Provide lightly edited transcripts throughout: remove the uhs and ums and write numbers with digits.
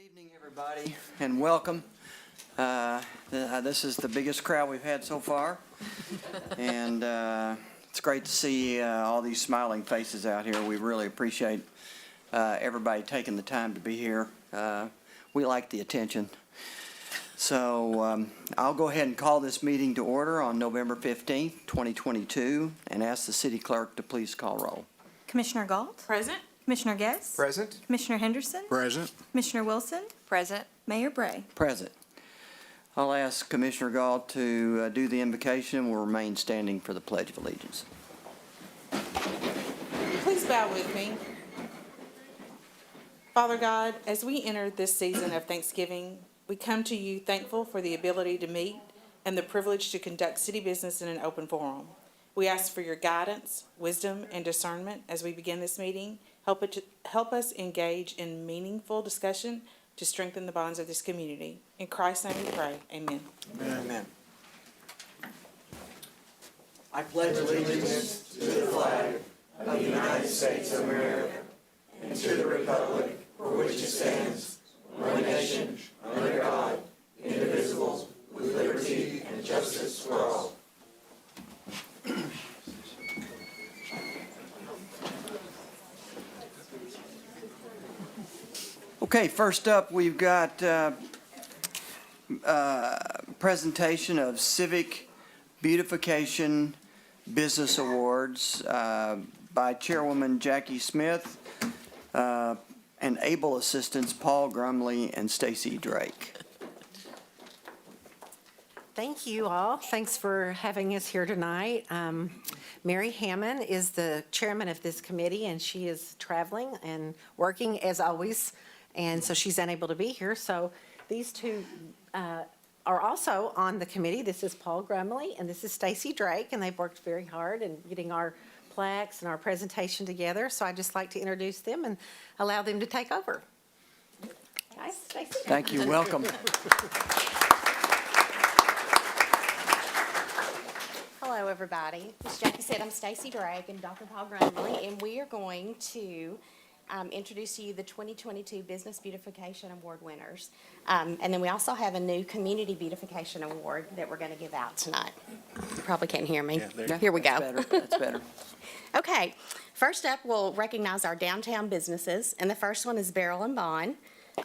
evening, everybody, and welcome. This is the biggest crowd we've had so far, and it's great to see all these smiling faces out here. We really appreciate everybody taking the time to be here. We like the attention. So I'll go ahead and call this meeting to order on November 15th, 2022, and ask the city clerk to please call roll. Commissioner Galt? Present. Commissioner Guess? Present. Commissioner Henderson? Present. Commissioner Wilson? Present. Mayor Bray? Present. I'll ask Commissioner Galt to do the invocation, and we'll remain standing for the Pledge of Allegiance. Please bow with me. Father God, as we enter this season of Thanksgiving, we come to you thankful for the ability to meet and the privilege to conduct city business in an open forum. We ask for your guidance, wisdom, and discernment as we begin this meeting. Help us engage in meaningful discussion to strengthen the bonds of this community. In Christ's name we pray. Amen. Amen. I pledge allegiance to the flag of the United States of America and to the republic for which it stands, one nation, under God, indivisible, with liberty and justice for all. Okay, first up, we've got presentation of Civic Beautification Business Awards by Chairwoman Jackie Smith and able assistants Paul Grumley and Stacy Drake. Thank you all. Thanks for having us here tonight. Mary Hammond is the chairman of this committee, and she is traveling and working as always, and so she's unable to be here. So these two are also on the committee. This is Paul Grumley and this is Stacy Drake, and they've worked very hard in getting our plaques and our presentation together. So I'd just like to introduce them and allow them to take over. Guys, Stacy. Thank you. Welcome. Hello, everybody. As Jackie said, I'm Stacy Drake and Dr. Paul Grumley, and we are going to introduce to you the 2022 Business Beautification Award winners. And then we also have a new Community Beautification Award that we're going to give out tonight. You probably can't hear me. Here we go. That's better. Okay, first up, we'll recognize our downtown businesses, and the first one is Barrel and Bond.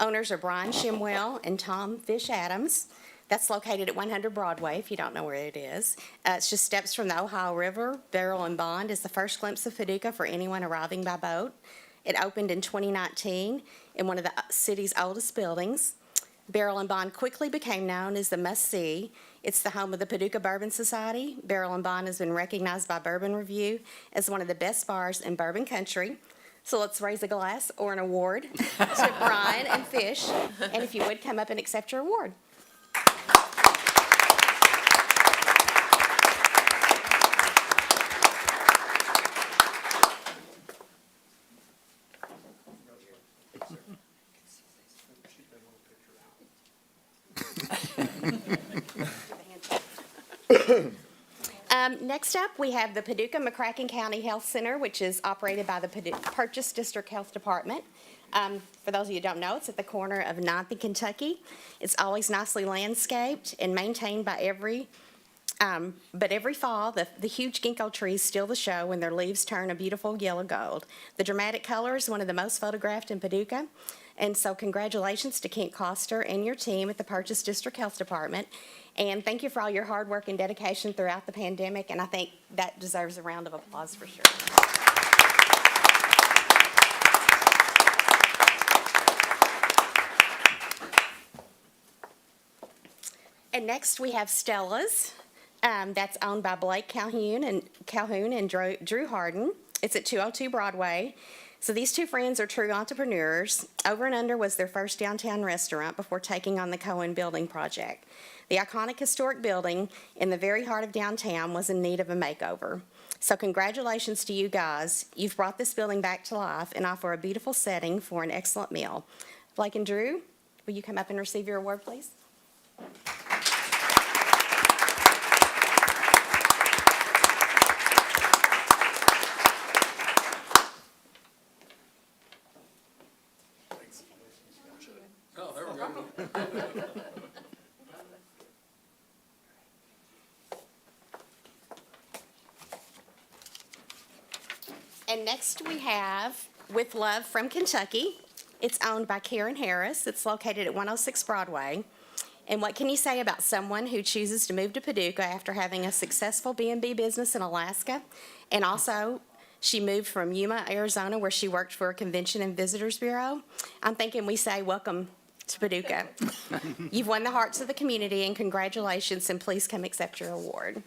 Owners are Brian Shimwell and Tom Fish Adams. That's located at 100 Broadway, if you don't know where it is. It's just steps from the Ohio River. Barrel and Bond is the first glimpse of Paducah for anyone arriving by boat. It opened in 2019 in one of the city's oldest buildings. Barrel and Bond quickly became known as the must-see. It's the home of the Paducah Bourbon Society. Barrel and Bond has been recognized by Bourbon Review as one of the best bars in bourbon country. So let's raise a glass or an award to Brian and Fish. And if you would, come up and accept your award. Next up, we have the Paducah McCracken County Health Center, which is operated by the Purchase District Health Department. For those of you who don't know, it's at the corner of 9th and Kentucky. It's always nicely landscaped and maintained by but every fall, the huge ginkgo trees steal the show when their leaves turn a beautiful yellow gold. The dramatic color is one of the most photographed in Paducah. And so congratulations to Kent Coster and your team at the Purchase District Health Department. And thank you for all your hard work and dedication throughout the pandemic. And I think that deserves a round of applause for sure. And next we have Stella's. That's owned by Blake Calhoun and Drew Harden. It's at 202 Broadway. So these two friends are true entrepreneurs. Over and Under was their first downtown restaurant before taking on the Cohen Building project. The iconic historic building in the very heart of downtown was in need of a makeover. So congratulations to you guys. You've brought this building back to life and offer a beautiful setting for an excellent meal. Blake and Drew, will you come up and receive your award, please? And next we have With Love from Kentucky. It's owned by Karen Harris. It's located at 106 Broadway. And what can you say about someone who chooses to move to Paducah after having a successful B&B business in Alaska? And also, she moved from Yuma, Arizona, where she worked for a convention and visitors bureau. I'm thinking we say welcome to Paducah. You've won the hearts of the community, and congratulations, and please come accept your award.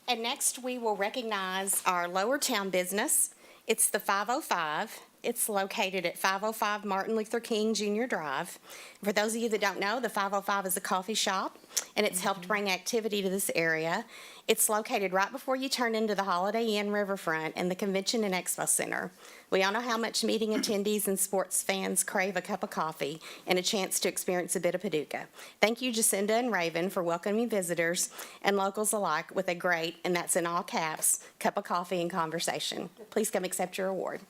And next, we will recognize our Lower Town business. It's the 505. It's located at 505 Martin Luther King Jr. Drive. For those of you that don't know, the 505 is a coffee shop, and it's helped bring activity to this area. It's located right before you turn into the Holiday Inn Riverfront and the Convention and Expo Center. We all know how much meeting attendees and sports fans crave a cup of coffee and a chance to experience a bit of Paducah. Thank you, Jacinda and Raven, for welcoming visitors and locals alike with a great, and that's in all caps, cup of coffee and conversation. Please come accept your award.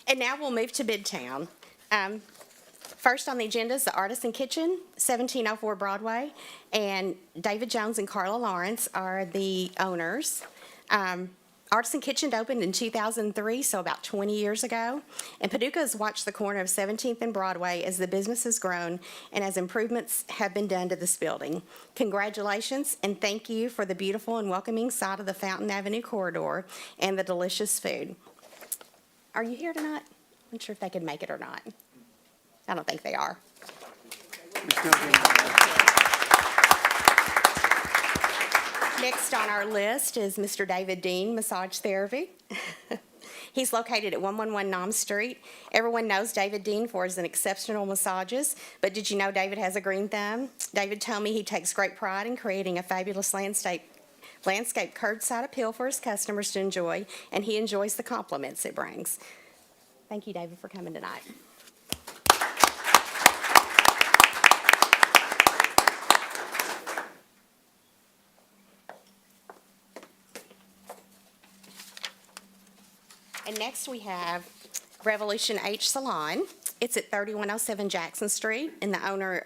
And now we'll move to Midtown. First on the agenda is the Artisan Kitchen, 1704 Broadway, and David Jones and Carla Lawrence are the owners. Artisan Kitchen opened in 2003, so about 20 years ago, and Paducah has watched the corner of 17th and Broadway as the business has grown and as improvements have been done to this building. Congratulations, and thank you for the beautiful and welcoming side of the Fountain Avenue corridor and the delicious food. Are you here tonight? I'm not sure if they can make it or not. I don't think they are. Next on our list is Mr. David Dean, Massage Therapy. He's located at 111 Nom Street. Everyone knows David Dean for his exceptional massages, but did you know David has a green thumb? David told me he takes great pride in creating a fabulous landscape curbside appeal for his customers to enjoy, and he enjoys the compliments it brings. Thank you, David, for coming tonight. And next we have Revolution H Salon. It's at 3107 Jackson Street, and the owner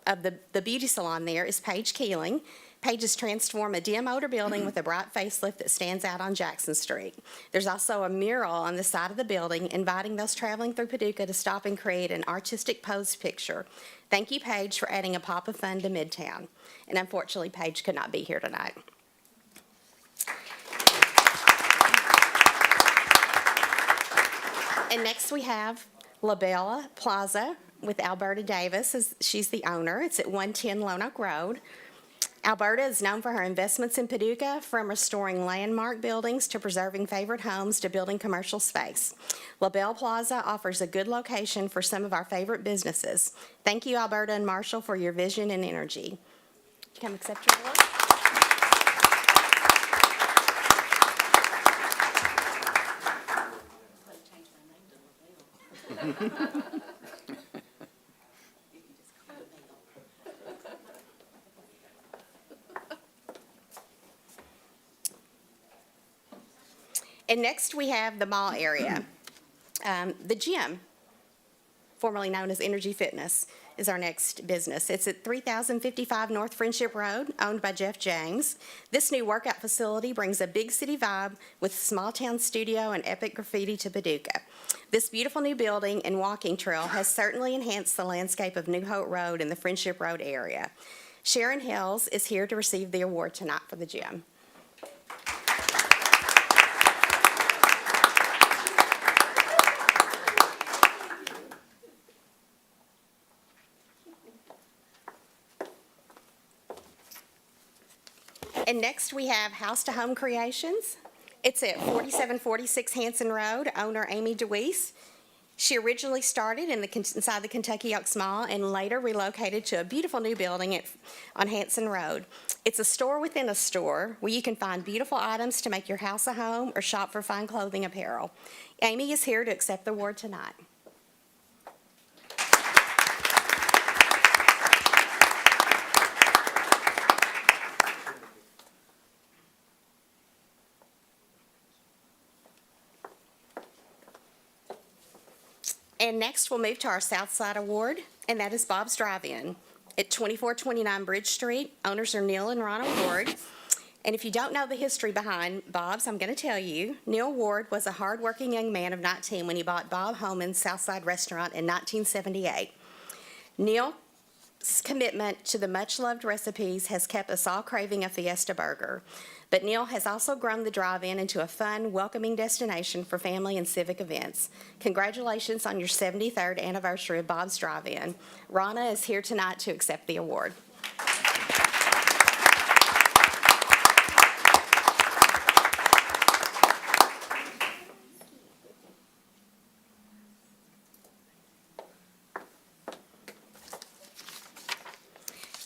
of the beauty salon there is Paige Keeling. Paige has transformed a dim odor building with a bright facelift that stands out on Jackson Street. There's also a mural on the side of the building inviting those traveling through Paducah to stop and create an artistic pose picture. Thank you, Paige, for adding a pop of fun to Midtown. And unfortunately, Paige could not be here tonight. And next we have La Bella Plaza with Alberta Davis. She's the owner. It's at 110 Lone Oak Road. Alberta is known for her investments in Paducah, from restoring landmark buildings to preserving favorite homes to building commercial space. La Belle Plaza offers a good location for some of our favorite businesses. Thank you, Alberta and Marshall, for your vision and energy. Come accept your award. And next we have the mall area. The gym, formerly known as Energy Fitness, is our next business. It's at 3055 North Friendship Road, owned by Jeff James. This new workout facility brings a big city vibe with small town studio and epic graffiti to Paducah. This beautiful new building and walking trail has certainly enhanced the landscape of New Hope Road and the Friendship Road area. Sharon Hills is here to receive the award tonight for the gym. And next we have House to Home Creations. It's at 4746 Hanson Road, owner Amy DeWeese. She originally started inside the Kentucky Oaks Mall and later relocated to a beautiful new building on Hanson Road. It's a store within a store where you can find beautiful items to make your house a home or shop for fine clothing apparel. Amy is here to accept the award tonight. And next, we'll move to our Southside Award, and that is Bob's Drive-In at 2429 Bridge Street. Owners are Neil and Ronna Ward. And if you don't know the history behind Bob's, I'm going to tell you. Neil Ward was a hard-working young man of 19 when he bought Bob Homan's Southside Restaurant in 1978. Neil's commitment to the much-loved recipes has kept us all craving a Fiesta burger. But Neil has also grown the drive-in into a fun, welcoming destination for family and civic events. Congratulations on your 73rd anniversary of Bob's Drive-In. Ronna is here tonight to accept the award.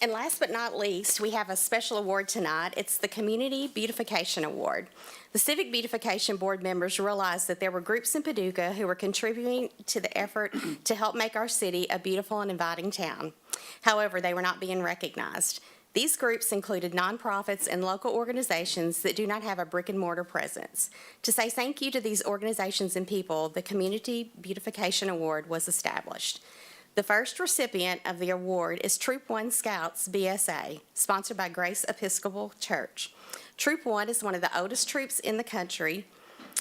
And last but not least, we have a special award tonight. It's the Community Beautification Award. The Civic Beautification Board members realized that there were groups in Paducah who were contributing to the effort to help make our city a beautiful and inviting town. However, they were not being recognized. These groups included nonprofits and local organizations that do not have a brick-and-mortar presence. To say thank you to these organizations and people, the Community Beautification Award was established. The first recipient of the award is Troop 1 Scouts BSA, sponsored by Grace Episcopal Church. Troop 1 is one of the oldest troops in the country,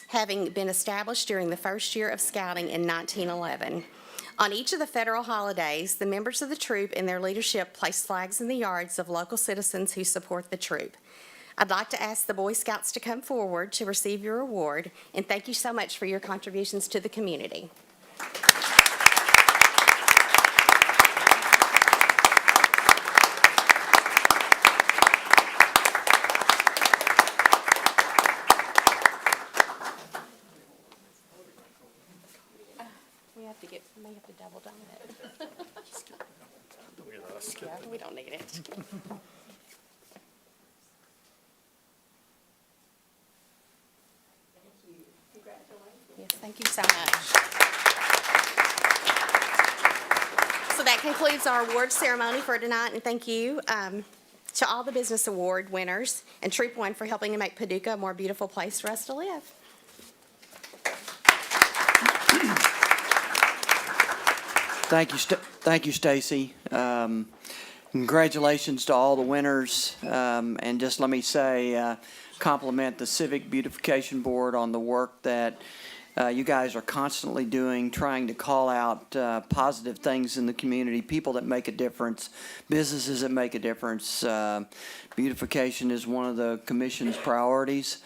having been established during the first year of scouting in 1911. On each of the federal holidays, the members of the troop and their leadership place flags in the yards of local citizens who support the troop. I'd like to ask the Boy Scouts to come forward to receive your award, and thank you so much for your contributions to the community. We may have to double down it. Yeah, we don't need it. Yes, thank you so much. So that concludes our award ceremony for tonight, and thank you to all the business award winners and Troop 1 for helping to make Paducah a more beautiful place for us to live. Thank you, Stacy. Congratulations to all the winners. And just let me say, compliment the Civic Beautification Board on the work that you guys are constantly doing, trying to call out positive things in the community, people that make a difference, businesses that make a difference. Beautification is one of the commission's priorities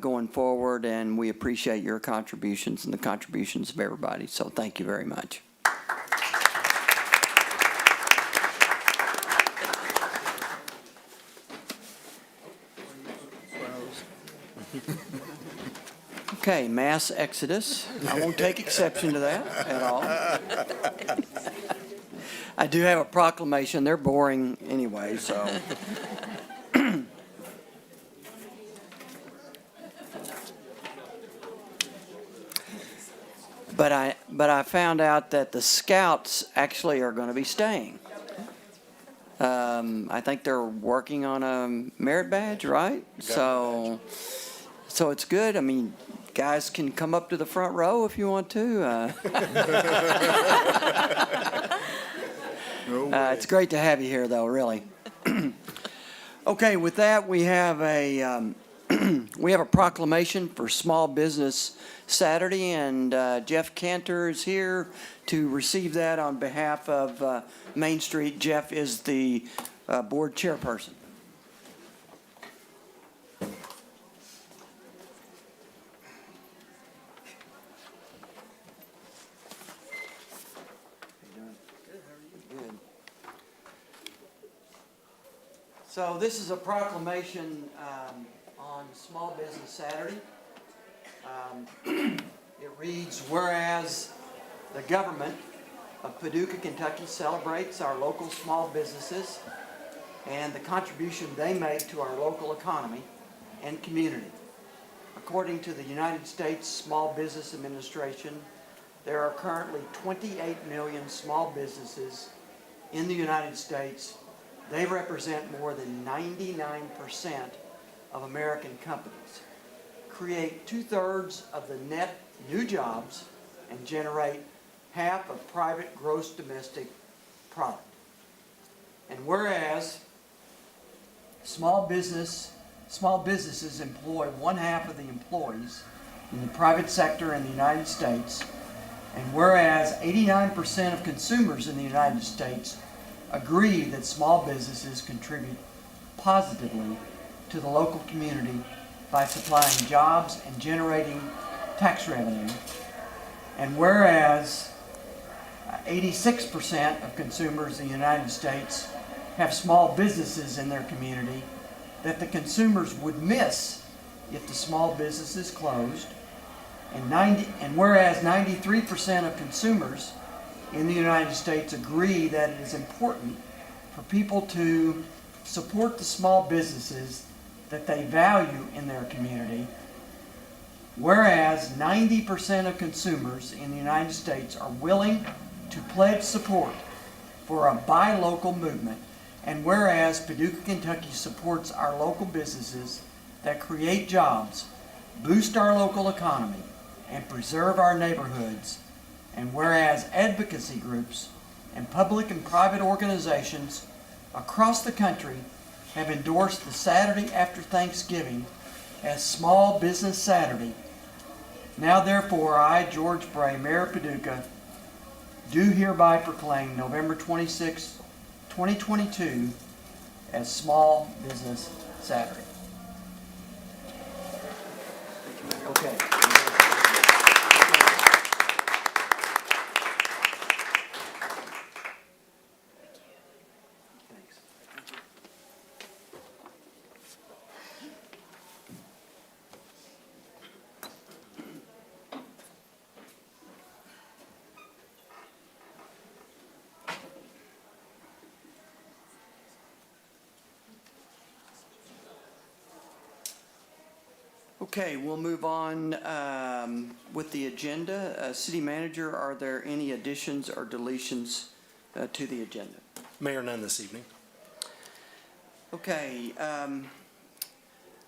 going forward, and we appreciate your contributions and the contributions of everybody. So thank you very much. Okay, mass exodus. I won't take exception to that at all. I do have a proclamation. They're boring anyway, so. But I found out that the Scouts actually are going to be staying. I think they're working on a merit badge, right? So it's good. I mean, guys can come up to the front row if you want to. It's great to have you here, though, really. Okay, with that, we have a proclamation for Small Business Saturday, and Jeff Cantor is here to receive that on behalf of Main Street. Jeff is the board chairperson. So this is a proclamation on Small Business Saturday. It reads, whereas The government of Paducah, Kentucky celebrates our local small businesses and the contribution they make to our local economy and community. According to the United States Small Business Administration, there are currently 28 million small businesses in the United States. They represent more than 99% of American companies, create 2/3 of the net new jobs, and generate half of private gross domestic product. And whereas small businesses employ 1/2 of the employees in the private sector in the United States, and whereas 89% of consumers in the United States agree that small businesses contribute positively to the local community by supplying jobs and generating tax revenue, and whereas 86% of consumers in the United States have small businesses in their community that the consumers would miss if the small businesses closed, and whereas 93% of consumers in the United States agree that it is important for people to support the small businesses that they value in their community, whereas 90% of consumers in the United States are willing to pledge support for a buy local movement, and whereas Paducah, Kentucky supports our local businesses that create jobs, boost our local economy, and preserve our neighborhoods, and whereas advocacy groups and public and private organizations across the country have endorsed the Saturday after Thanksgiving as Small Business Saturday, now therefore I, George Bray, Mayor of Paducah, do hereby proclaim November 26, 2022 as Small Business Saturday. Okay. Okay, we'll move on with the agenda. City Manager, are there any additions or deletions to the agenda? Mayor, none this evening. Okay,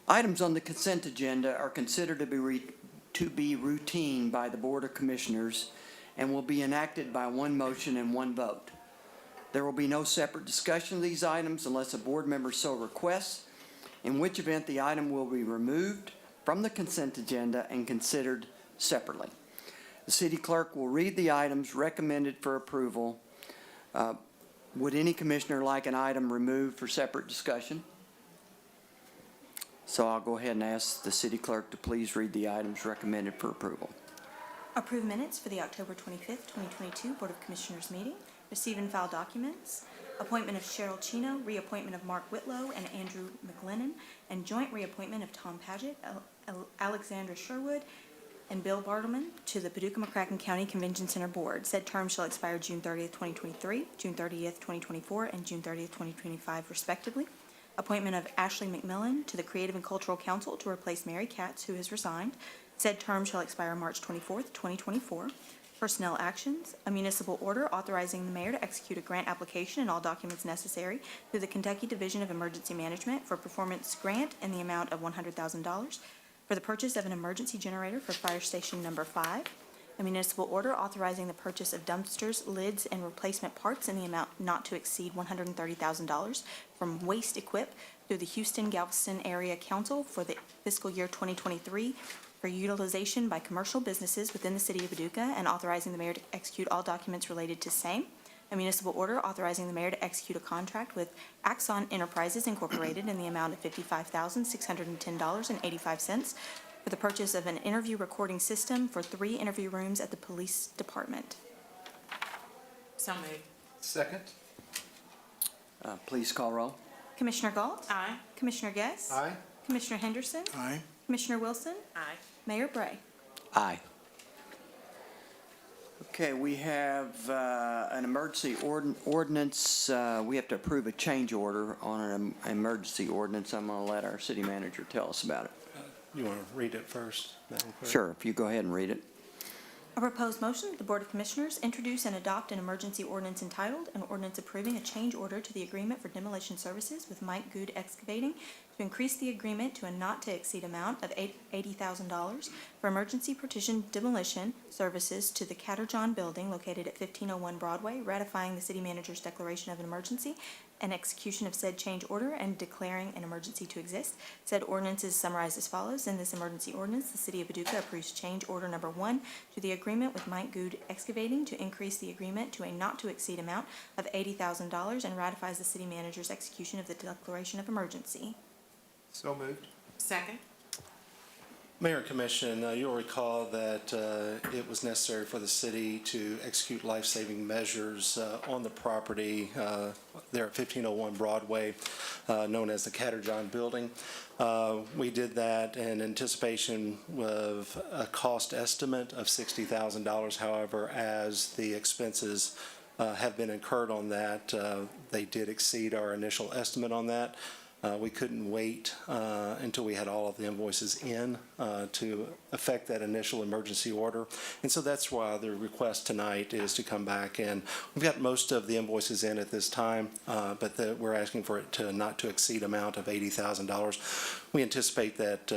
items on the consent agenda are considered to be routine by the Board of Commissioners and will be enacted by one motion and one vote. There will be no separate discussion of these items unless a board member so requests, in which event the item will be removed from the consent agenda and considered separately. The city clerk will read the items recommended for approval. Would any commissioner like an item removed for separate discussion? So I'll go ahead and ask the city clerk to please read the items recommended for approval. Approve minutes for the October 25th, 2022 Board of Commissioners meeting. Receive and file documents. Appointment of Cheryl Chino, reappointment of Mark Whitlow and Andrew McGlennon, and joint reappointment of Tom Paget, Alexandra Sherwood, and Bill Bartleman to the Paducah-McCracken County Convention Center Board. Said term shall expire June 30th, 2023, June 30th, 2024, and June 30th, 2025, respectively. Appointment of Ashley McMillan to the Creative and Cultural Council to replace Mary Katz, who has resigned. Said term shall expire March 24th, 2024. Personnel actions, a municipal order authorizing the mayor to execute a grant application and all documents necessary through the Kentucky Division of Emergency Management for performance grant in the amount of $100,000 for the purchase of an emergency generator for Fire Station Number 5. A municipal order authorizing the purchase of dumpsters, lids, and replacement parts in the amount not to exceed $130,000 from Waste Equip through the Houston-Galveston Area Council for the fiscal year 2023 for utilization by commercial businesses within the City of Paducah, and authorizing the mayor to execute all documents related to same. A municipal order authorizing the mayor to execute a contract with Axon Enterprises Incorporated in the amount of $55,610.85 for the purchase of an interview recording system for 3 interview rooms at the police department. So moved. Second. Please call roll. Commissioner Galt? Aye. Commissioner Guess? Aye. Commissioner Henderson? Aye. Commissioner Wilson? Aye. Mayor Bray? Aye. Okay, we have an emergency ordinance. We have to approve a change order on an emergency ordinance. I'm going to let our city manager tell us about it. You want to read it first, Madam Clerk? Sure, if you go ahead and read it. A proposed motion that the Board of Commissioners introduce and adopt an emergency ordinance entitled, an ordinance approving a change order to the agreement for demolition services with Mike Good Excavating to increase the agreement to a not-to-exceed amount of $80,000 for emergency partition demolition services to the Catterjohn Building located at 1501 Broadway, ratifying the city manager's declaration of an emergency and execution of said change order and declaring an emergency to exist. Said ordinance is summarized as follows. In this emergency ordinance, the City of Paducah approves change order number 1 to the agreement with Mike Good Excavating to increase the agreement to a not-to-exceed amount of $80,000 and ratifies the city manager's execution of the declaration of emergency. So moved. Second. Mayor and Commission, you'll recall that it was necessary for the city to execute life-saving measures on the property there at 1501 Broadway, known as the Catterjohn Building. We did that in anticipation of a cost estimate of $60,000. However, as the expenses have been incurred on that, they did exceed our initial estimate on that. We couldn't wait until we had all of the invoices in to effect that initial emergency order. And so that's why the request tonight is to come back. And we've got most of the invoices in at this time, but we're asking for it to not to exceed amount of $80,000. We anticipate that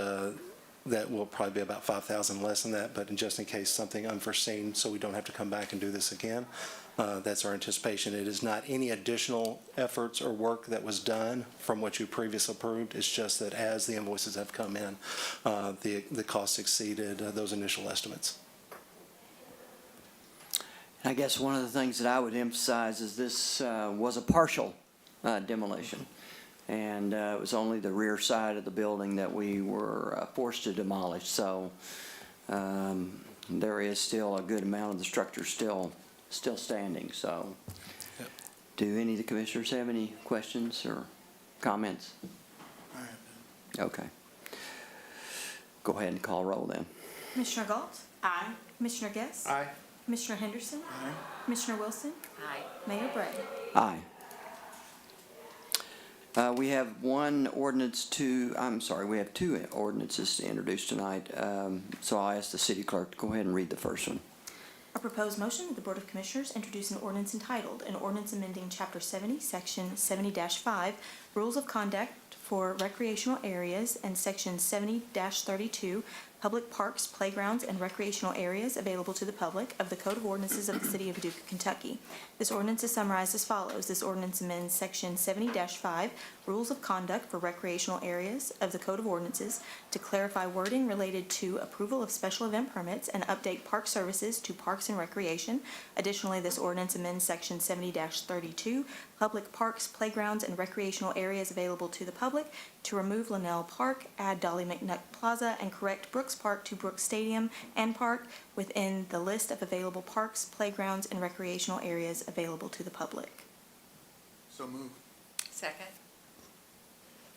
that will probably be about $5,000 less than that, but just in case something unforeseen, so we don't have to come back and do this again. That's our anticipation. It is not any additional efforts or work that was done from what you previously approved. It's just that as the invoices have come in, the costs exceeded those initial estimates. I guess one of the things that I would emphasize is this was a partial demolition. And it was only the rear side of the building that we were forced to demolish. So there is still a good amount of the structure still standing. So Yep. do any of the commissioners have any questions or comments? Okay. Go ahead and call roll then. Commissioner Galt? Aye. Commissioner Guess? Aye. Commissioner Henderson? Aye. Commissioner Wilson? Aye. Mayor Bray? Aye. We have we have two ordinances to introduce tonight. So I'll ask the city clerk to go ahead and read the first one. A proposed motion that the Board of Commissioners introduce an ordinance entitled, an ordinance amending Chapter 70, Section 70-5, Rules of Conduct for Recreational Areas, and Section 70-32, Public Parks, Playgrounds, and Recreational Areas Available to the Public of the Code of Ordinances of the City of Paducah, Kentucky. This ordinance is summarized as follows. This ordinance amends Section 70-5, Rules of Conduct for Recreational Areas of the Code of Ordinances to clarify wording related to approval of special event permits and update park services to Parks and Recreation. Additionally, this ordinance amends Section 70-32, Public Parks, Playgrounds, and Recreational Areas Available to the Public to remove Linnell Park, add Dolly McNutt Plaza, and correct Brooks Park to Brooks Stadium and Park within the list of available parks, playgrounds, and recreational areas available to the public. So moved. Second.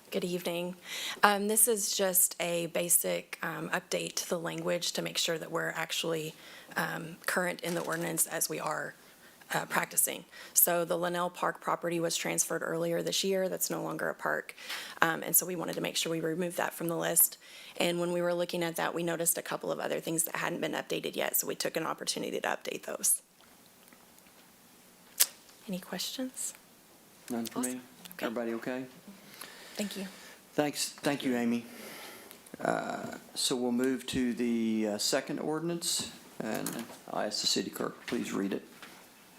Good evening. This is just a basic update to the language to make sure that we're actually current in the ordinance as we are practicing. So the Linnell Park property was transferred earlier this year. That's no longer a park. And so we wanted to make sure we removed that from the list. And when we were looking at that, we noticed a couple of other things that hadn't been updated yet, so we took an opportunity to update those. Any questions? None for me? Awesome. Okay. Everybody okay? Thank you. Thank you, Amy. So we'll move to the second ordinance, and I'll ask the city clerk, please read it.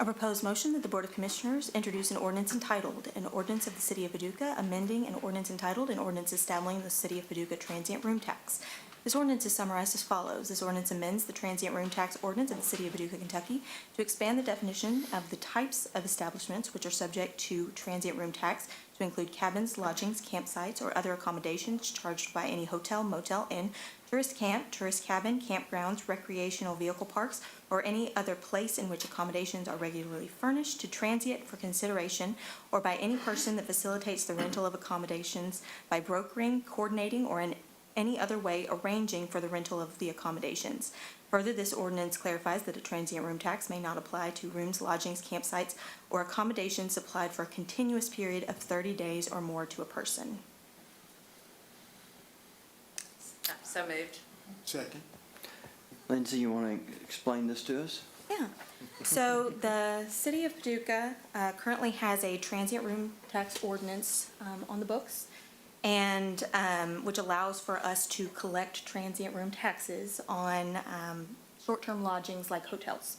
A proposed motion that the Board of Commissioners introduce an ordinance entitled, an ordinance of the City of Paducah amending an ordinance entitled, an ordinance establishing the City of Paducah transient room tax. This ordinance is summarized as follows. This ordinance amends the transient room tax ordinance of the City of Paducah, Kentucky to expand the definition of the types of establishments which are subject to transient room tax to include cabins, lodgings, campsites, or other accommodations charged by any hotel, motel, inn, tourist camp, tourist cabin, campgrounds, recreational vehicle parks, or any other place in which accommodations are regularly furnished to transient for consideration, or by any person that facilitates the rental of accommodations by brokering, coordinating, or in any other way arranging for the rental of the accommodations. Further, this ordinance clarifies that a transient room tax may not apply to rooms, lodgings, campsites, or accommodations supplied for a continuous period of 30 days or more to a person. So moved. Second. Lindsay, you want to explain this to us? Yeah. So the City of Paducah currently has a transient room tax ordinance on the books, and which allows for us to collect transient room taxes on short-term lodgings like hotels.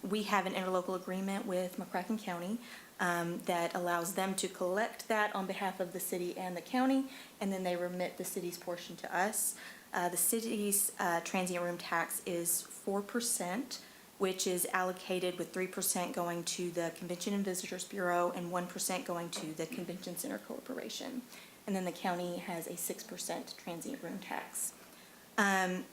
We have an interlocal agreement with McCracken County that allows them to collect that on behalf of the city and the county, and then they remit the city's portion to us. The city's transient room tax is 4%, which is allocated with 3% going to the Convention and Visitors Bureau and 1% going to the Convention Center Corporation. And then the county has a 6% transient room tax.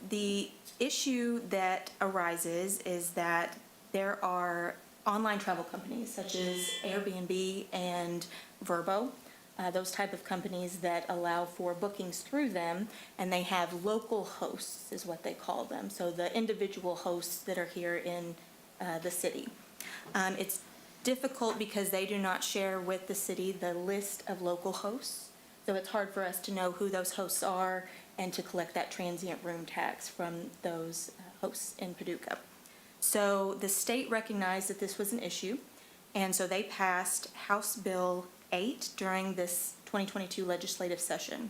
The issue that arises is that there are online travel companies such as Airbnb and Vrbo, those type of companies that allow for bookings through them, and they have local hosts is what they call them. So the individual hosts that are here in the city. It's difficult because they do not share with the city the list of local hosts. So it's hard for us to know who those hosts are and to collect that transient room tax from those hosts in Paducah. So the state recognized that this was an issue, and so they passed House Bill 8 during this 2022 legislative session.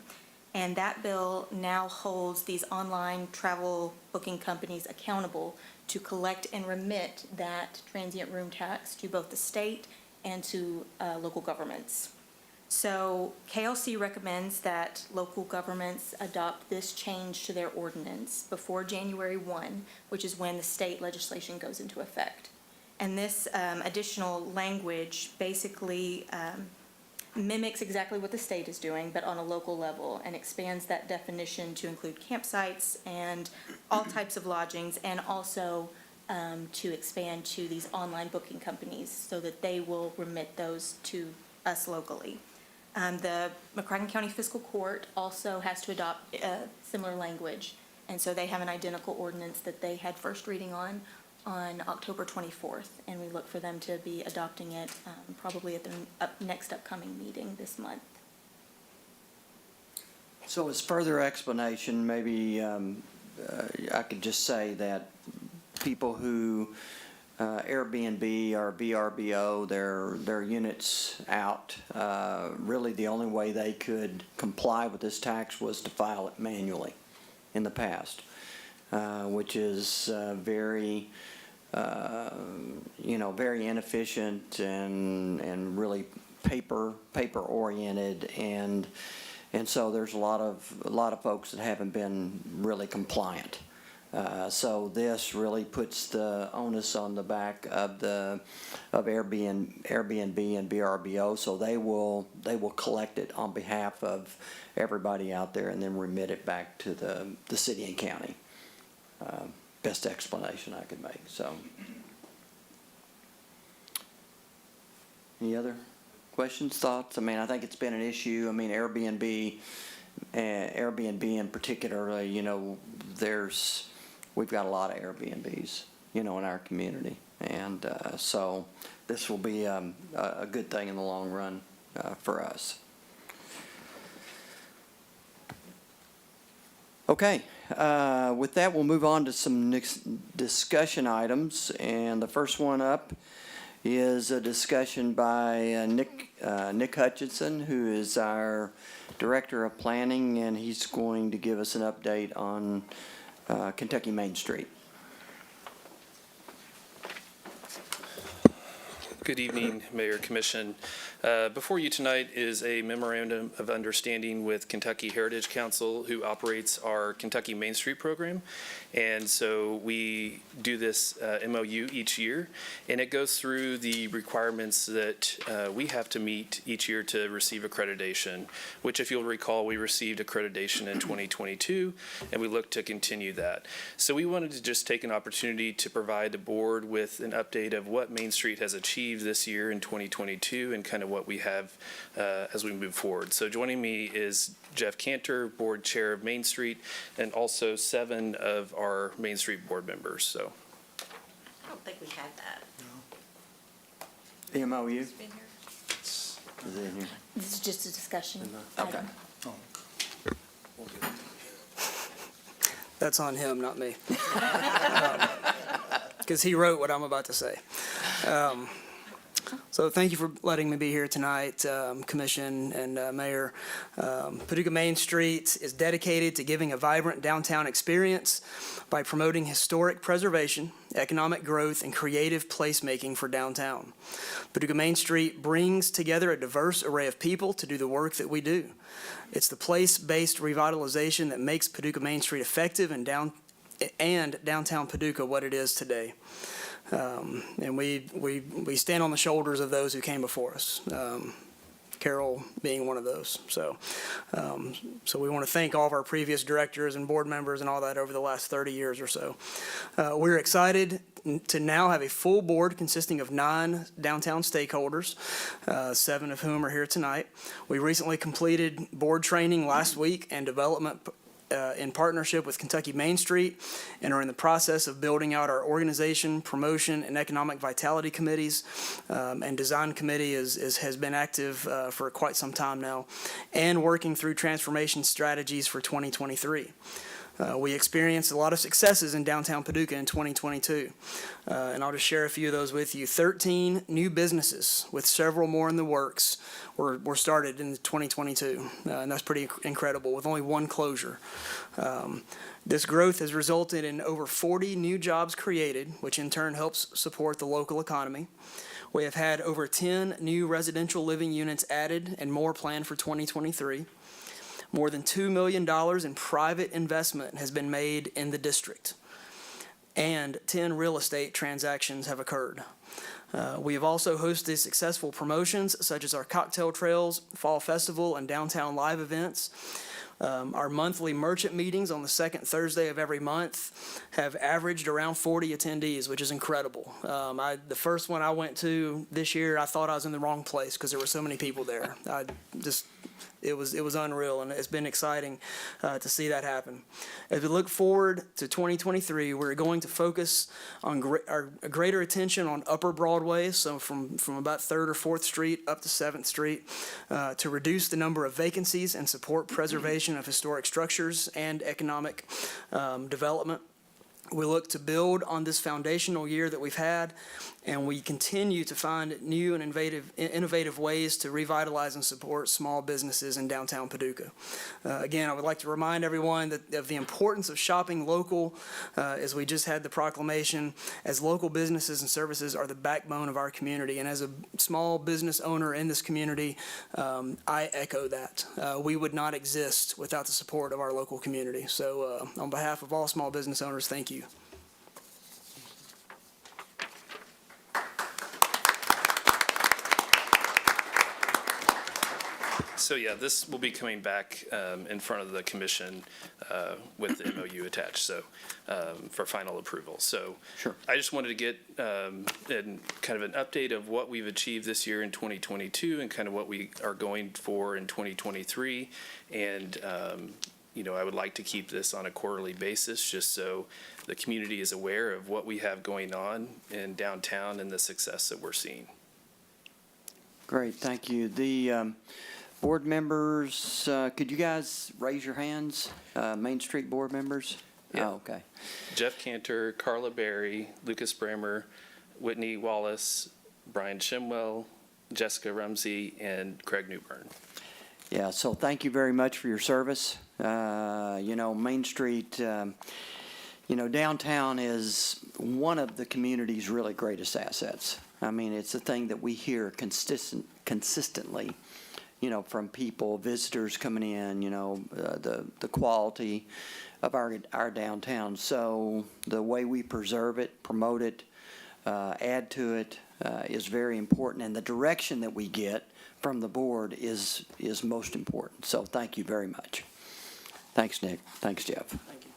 And that bill now holds these online travel booking companies accountable to collect and remit that transient room tax to both the state and to local governments. So KLC recommends that local governments adopt this change to their ordinance before January 1, which is when the state legislation goes into effect. And this additional language basically mimics exactly what the state is doing, but on a local level, and expands that definition to include campsites and all types of lodgings, and also to expand to these online booking companies so that they will remit those to us locally. The McCracken County Fiscal Court also has to adopt similar language, and so they have an identical ordinance that they had first reading on October 24th, and we look for them to be adopting it probably at the next upcoming meeting this month. So as further explanation, maybe I could just say that people who Airbnb or VRBO, their units out, really the only way they could comply with this tax was to file it manually in the past, which is very very inefficient and really paper oriented, and so there's a lot of folks that haven't been really compliant. So this really puts the onus on the back of Airbnb and VRBO, so they will collect it on behalf of everybody out there and then remit it back to the city and county. Best explanation I could make. So, any other questions, thoughts? I mean, I think it's been an issue. I mean, Airbnb in particular, we've got a lot of Airbnbs, in our community. And so this will be a good thing in the long run for us. Okay, with that, we'll move on to some discussion items. And the first one up is a discussion by Nick Hutchinson, who is our Director of Planning, and he's going to give us an update on Kentucky Main Street. Good evening, Mayor, Commission. Before you tonight is a memorandum of understanding with Kentucky Heritage Council, who operates our Kentucky Main Street program. And so we do this MOU each year, and it goes through the requirements that we have to meet each year to receive accreditation, which, if you'll recall, we received accreditation in 2022, and we look to continue that. So we wanted to just take an opportunity to provide the board with an update of what Main Street has achieved this year in 2022 and kind of what we have as we move forward. So joining me is Jeff Cantor, Board Chair of Main Street, and also 7 of our Main Street board members. So I don't think we had that. The MOU? Is it in here? This is just a discussion. Okay. That's on him, not me. Because he wrote what I'm about to say. So thank you for letting me be here tonight, Commission and Mayor. Paducah Main Street is dedicated to giving a vibrant downtown experience by promoting historic preservation, economic growth, and creative placemaking for downtown. Paducah Main Street brings together a diverse array of people to do the work that we do. It's the place-based revitalization that makes Paducah Main Street effective and downtown Paducah what it is today. And we stand on the shoulders of those who came before us, Carol being one of those. So we want to thank all of our previous directors and board members and all that over the last 30 years or so. We're excited to now have a full board consisting of 9 downtown stakeholders, 7 of whom are here tonight. We recently completed board training last week and development in partnership with Kentucky Main Street, and are in the process of building out our organization, promotion, and economic vitality committees. And design committee has been active for quite some time now, and working through transformation strategies for 2023. We experienced a lot of successes in downtown Paducah in 2022, and I'll just share a few of those with you. 13 new businesses, with several more in the works, were started in 2022, and that's pretty incredible, with only 1 closure. This growth has resulted in over 40 new jobs created, which in turn helps support the local economy. We have had over 10 new residential living units added and more planned for 2023. More than $2 million in private investment has been made in the district, and 10 real estate transactions have occurred. We have also hosted successful promotions such as our cocktail trails, fall festival, and downtown live events. Our monthly merchant meetings on the 2nd Thursday of every month have averaged around 40 attendees, which is incredible. The first one I went to this year, I thought I was in the wrong place because there were so many people there. It was unreal, and it's been exciting to see that happen. As we look forward to 2023, we're going to focus on our greater attention on Upper Broadway, so from about 3rd or 4th Street up to 7th Street, to reduce the number of vacancies and support preservation of historic structures and economic development. We look to build on this foundational year that we've had, and we continue to find new and innovative ways to revitalize and support small businesses in downtown Paducah. Again, I would like to remind everyone of the importance of shopping local, as we just had the proclamation, as local businesses and services are the backbone of our community. And as a small business owner in this community, I echo that. We would not exist without the support of our local community. So on behalf of all small business owners, thank you. So yeah, this will be coming back in front of the commission with the MOU attached, so for final approval. So Sure. I just wanted to get kind of an update of what we've achieved this year in 2022 and kind of what we are going for in 2023. And I would like to keep this on a quarterly basis just so the community is aware of what we have going on in downtown and the success that we're seeing. Great, thank you. The board members, could you guys raise your hands? Main Street board members? Yeah. Oh, okay. Jeff Cantor, Carla Berry, Lucas Bramer, Whitney Wallace, Brian Shimwell, Jessica Rumsey, and Craig Newbern. Yeah, so thank you very much for your service. Main Street, downtown is one of the community's really greatest assets. I mean, it's a thing that we hear consistently, from people, visitors coming in, the quality of our downtown. So the way we preserve it, promote it, add to it is very important. And the direction that we get from the board is most important. So thank you very much. Thanks, Nick. Thanks, Jeff. Thank you.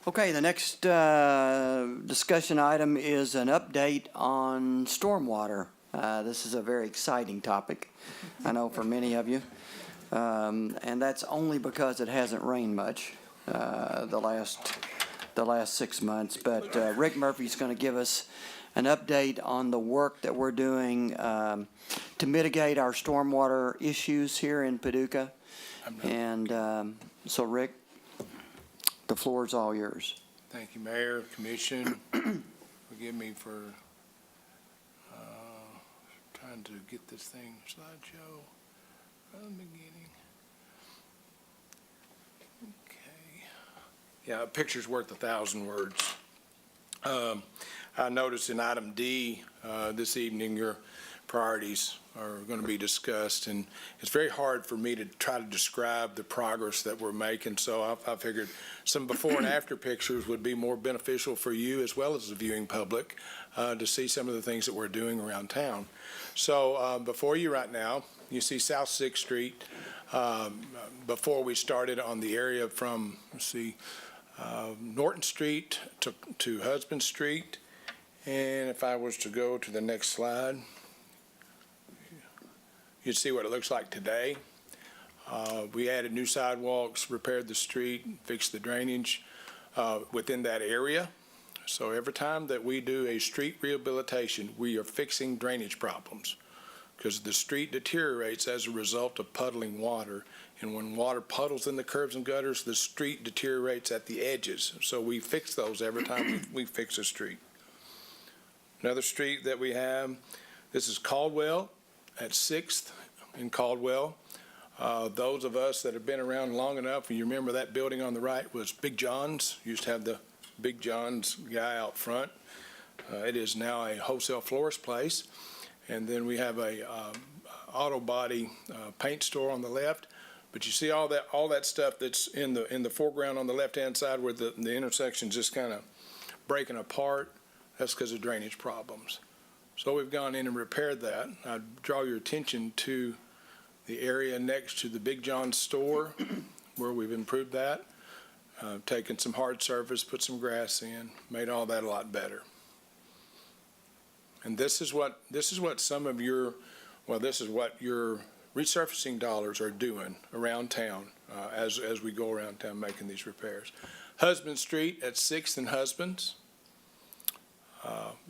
Okay, the next discussion item is an update on stormwater. This is a very exciting topic, I know for many of you. And that's only because it hasn't rained much the last 6 months. But Rick Murphy's going to give us an update on the work that we're doing to mitigate our stormwater issues here in Paducah. And so, Rick, the floor is all yours. Thank you, Mayor, Commission. Forgive me for trying to get this thing slideshow from the beginning. Okay. Yeah, a picture's worth 1,000 words. I noticed in item D this evening, your priorities are going to be discussed, and it's very hard for me to try to describe the progress that we're making, so I figured some before and after pictures would be more beneficial for you as well as the viewing public to see some of the things that we're doing around town. So before you right now, you see South 6th Street. Before we started on the area from, Norton Street to Husband Street, and if I was to go to the next slide, you'd see what it looks like today. We added new sidewalks, repaired the street, fixed the drainage within that area. So every time that we do a street rehabilitation, we are fixing drainage problems because the street deteriorates as a result of puddling water. And when water puddles in the curbs and gutters, the street deteriorates at the edges. So we fix those every time we fix a street. Another street that we have, this is Caldwell at 6th in Caldwell. Those of us that have been around long enough, and you remember that building on the right was Big John's. Used to have the Big John's guy out front. It is now a wholesale florist place. And then we have a auto body paint store on the left. But you see all that stuff that's in the foreground on the left-hand side where the intersection's just kind of breaking apart. That's because of drainage problems. So we've gone in and repaired that. I draw your attention to the area next to the Big John store where we've improved that, taken some hard surface, put some grass in, made all that a lot better. And this is what some of your, this is what your resurfacing dollars are doing around town as we go around town making these repairs. Husband Street at 6th and Husbands.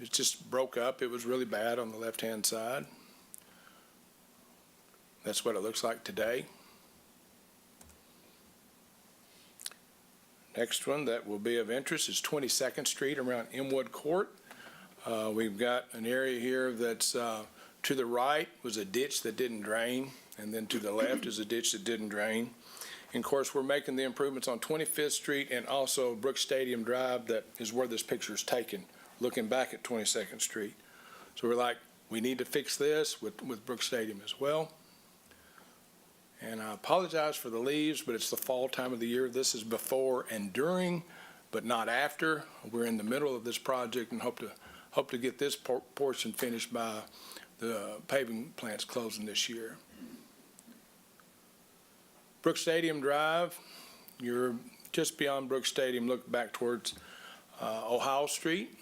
It just broke up. It was really bad on the left-hand side. That's what it looks like today. Next one that will be of interest is 22nd Street around Inwood Court. We've got an area here that's to the right was a ditch that didn't drain, and then to the left is a ditch that didn't drain. And of course, we're making the improvements on 25th Street and also Brooks Stadium Drive. That is where this picture is taken, looking back at 22nd Street. So we're like, we need to fix this with Brooks Stadium as well. And I apologize for the leaves, but it's the fall time of the year. This is before and during, but not after. We're in the middle of this project and hope to get this portion finished by the paving plants closing this year. Brooks Stadium Drive, you're just beyond Brooks Stadium, look back towards Ohio Street.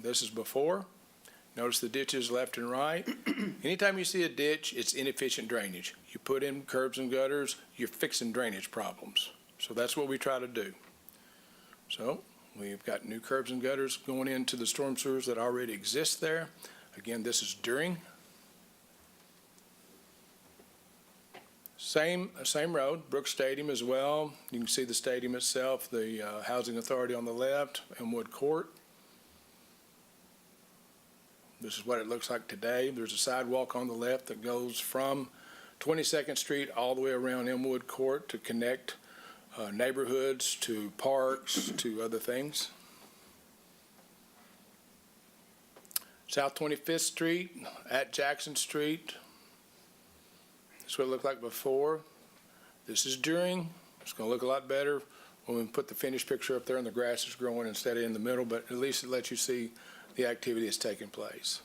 This is before. Notice the ditches left and right. Anytime you see a ditch, it's inefficient drainage. You put in curbs and gutters, you're fixing drainage problems. So that's what we try to do. So we've got new curbs and gutters going into the storm sewers that already exist there. Again, this is during. Same road, Brooks Stadium as well. You can see the stadium itself, the Housing Authority on the left, and Wood Court. This is what it looks like today. There's a sidewalk on the left that goes from 22nd Street all the way around Elmwood Court to connect neighborhoods to parks to other things. South 25th Street at Jackson Street. This is what it looked like before. This is during. It's going to look a lot better when we put the finished picture up there and the grass is growing instead of in the middle, but at least it lets you see the activity that's taking place.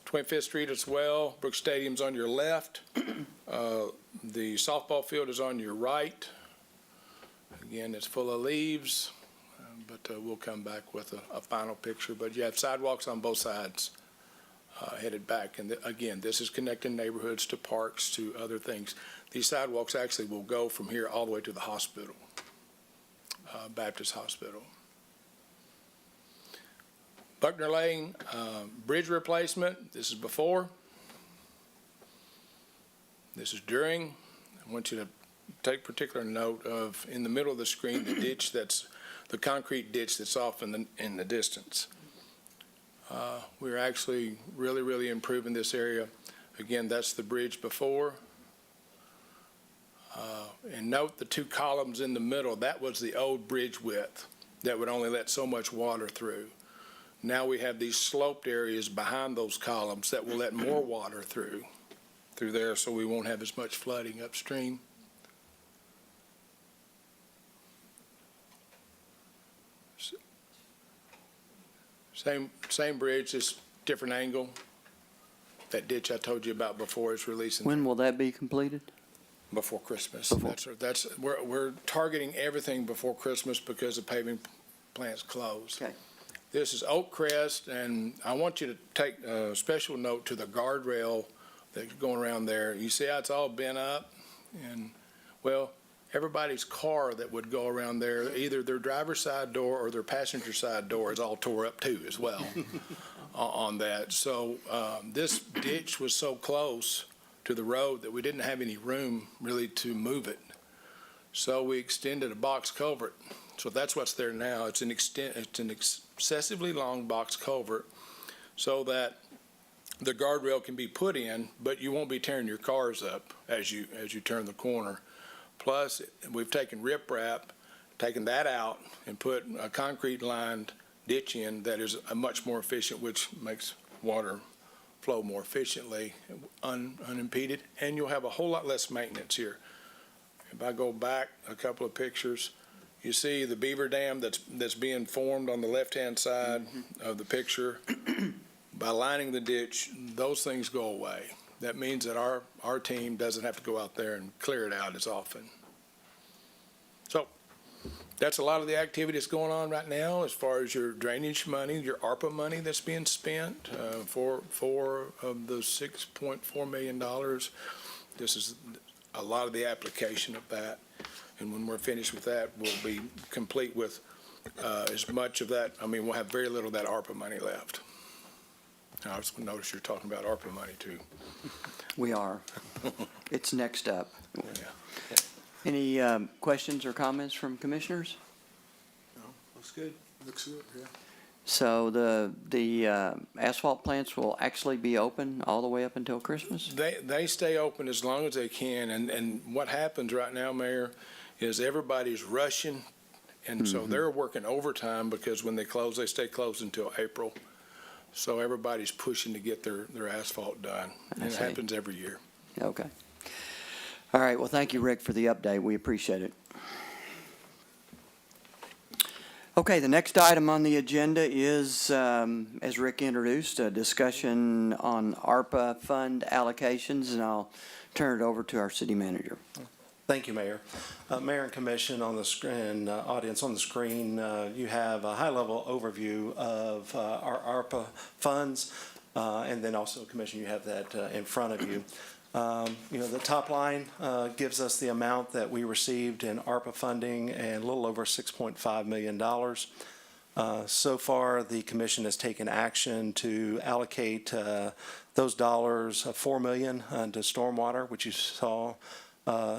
25th Street as well. Brooks Stadium's on your left. The softball field is on your right. Again, it's full of leaves, but we'll come back with a final picture. But you have sidewalks on both sides headed back. And again, this is connecting neighborhoods to parks, to other things. These sidewalks actually will go from here all the way to the hospital, Baptist Hospital. Buckner Lane, bridge replacement, this is before. This is during. I want you to take particular note of, in the middle of the screen, the ditch that's, the concrete ditch that's off in the distance. We're actually really improving this area. Again, that's the bridge before. And note the two columns in the middle, that was the old bridge width that would only let so much water through. Now we have these sloped areas behind those columns that will let more water through there, so we won't have as much flooding upstream. Same bridge, just different angle. That ditch I told you about before is releasing. When will that be completed? Before Christmas. Before. We're targeting everything before Christmas because the paving plant's closed. Okay. This is Oak Crest, and I want you to take a special note to the guardrail that's going around there. You see how it's all bent up? And, well, everybody's car that would go around there, either their driver's side door or their passenger side door is all tore up too as well on that. So this ditch was so close to the road that we didn't have any room really to move it. So we extended a box culvert. So that's what's there now. It's an excessively long box culvert so that the guardrail can be put in, but you won't be tearing your cars up as you turn the corner. Plus, we've taken riprap, taken that out, and put a concrete lined ditch in that is a much more efficient, which makes water flow more efficiently, unimpeded, and you'll have a whole lot less maintenance here. If I go back a couple of pictures, you see the beaver dam that's being formed on the left-hand side of the picture. By lining the ditch, those things go away. That means that our team doesn't have to go out there and clear it out as often. So that's a lot of the activity that's going on right now as far as your drainage money, your ARPA money that's being spent for of the $6.4 million. This is a lot of the application of that. And when we're finished with that, we'll be complete with as much of that. I mean, we'll have very little of that ARPA money left. I just noticed you're talking about ARPA money too. We are. It's next up. Yeah. Any questions or comments from commissioners? No, looks good. Looks good, yeah. So the asphalt plants will actually be open all the way up until Christmas? They stay open as long as they can, and what happens right now, Mayor, is everybody's rushing, and so they're working overtime because when they close, they stay closed until April. So everybody's pushing to get their asphalt done, and it happens every year. Okay. All right, well, thank you, Rick, for the update. We appreciate it. Okay, the next item on the agenda is, as Rick introduced, a discussion on ARPA fund allocations, and I'll turn it over to our city manager. Thank you, Mayor. Mayor and Commission on the screen, audience on the screen, you have a high-level overview of our ARPA funds, and then also, Commission, you have that in front of you. The top line gives us the amount that we received in ARPA funding and a little over $6.5 million. So far, the Commission has taken action to allocate those dollars, $4 million, to stormwater, which you saw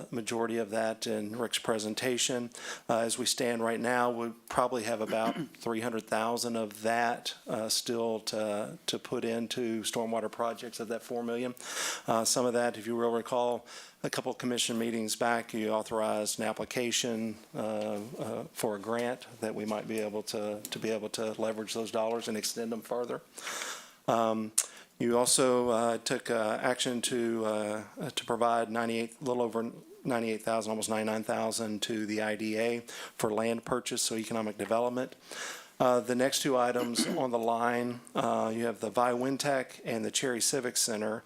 majority of that in Rick's presentation. As we stand right now, we probably have about 300,000 of that still to put into stormwater projects of that 4 million. Some of that, if you will recall, a couple of commission meetings back, you authorized an application for a grant that we might be able to leverage those dollars and extend them further. You also took action to provide a little over 98,000, almost 99,000 to the IDA for land purchase, so economic development. The next two items on the line, you have the Vi Wintech and the Cherry Civic Center.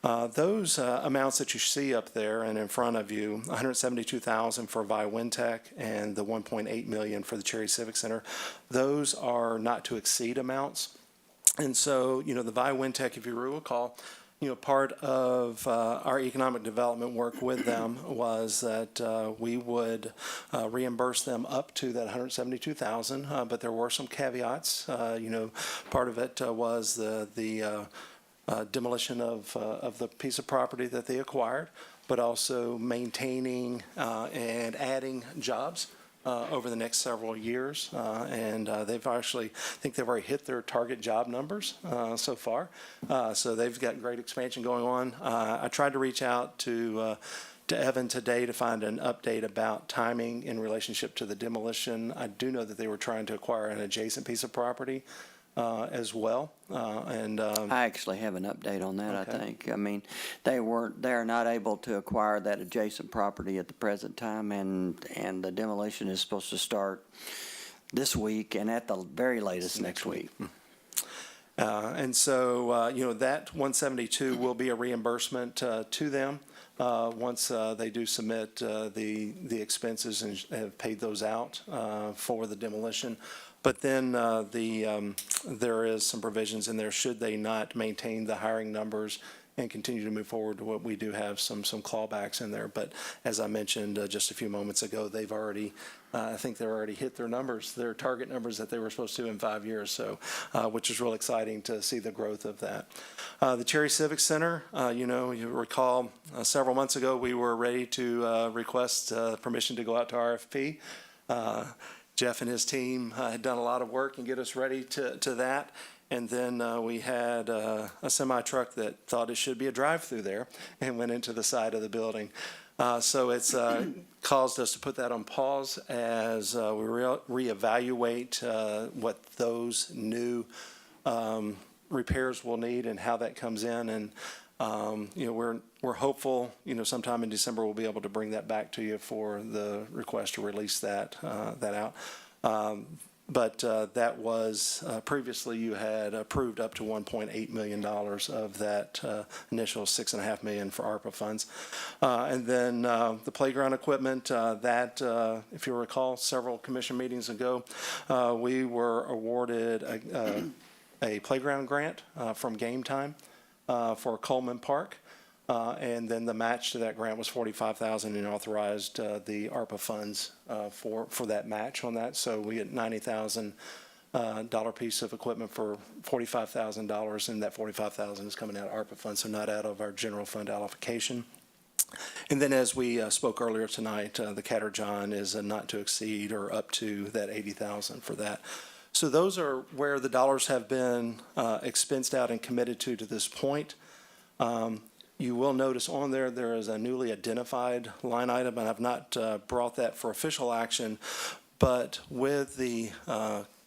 Those amounts that you see up there and in front of you, $172,000 for Vi Wintech and the $1.8 million for the Cherry Civic Center, those are not to exceed amounts. And so, the Vi Wintech, if you recall, part of our economic development work with them was that we would reimburse them up to that $172,000, but there were some caveats. Part of it was the demolition of the piece of property that they acquired, but also maintaining and adding jobs over the next several years. And they've actually, I think they've already hit their target job numbers so far. So they've got great expansion going on. I tried to reach out to Evan today to find an update about timing in relationship to the demolition. I do know that they were trying to acquire an adjacent piece of property as well. I actually have an update on that, Okay. I think. I mean, they're not able to acquire that adjacent property at the present time, and the demolition is supposed to start this week and at the very latest next week. And so, that 172 will be a reimbursement to them once they do submit the expenses and have paid those out for the demolition. But then there is some provisions in there should they not maintain the hiring numbers and continue to move forward. We do have some clawbacks in there. But as I mentioned just a few moments ago, they've already, I think they've already hit their numbers, their target numbers that they were supposed to in 5 years. So, which is real exciting to see the growth of that. The Cherry Civic Center, you recall several months ago we were ready to request permission to go out to RFP. Jeff and his team had done a lot of work and get us ready to that. And then we had a semi-truck that thought it should be a drive-through there and went into the side of the building. So it's caused us to put that on pause as we reevaluate what those new repairs will need and how that comes in. And we're hopeful, sometime in December we'll be able to bring that back to you for the request to release that out. But that was previously you had approved up to $1.8 million of that initial $6.5 million for ARPA funds. And then the playground equipment, that, if you recall, several commission meetings ago, we were awarded a playground grant from Game Time for Coleman Park. And then the match to that grant was $45,000 and authorized the ARPA funds for that match on that. So we get $90,000 piece of equipment for $45,000, and that $45,000 is coming out of ARPA funds, so not out of our general fund allocation. And then as we spoke earlier tonight, the Catter John is not to exceed or up to that $80,000 for that. So those are where the dollars have been expensed out and committed to this point. You will notice on there is a newly identified line item, and I've not brought that for official action, but with the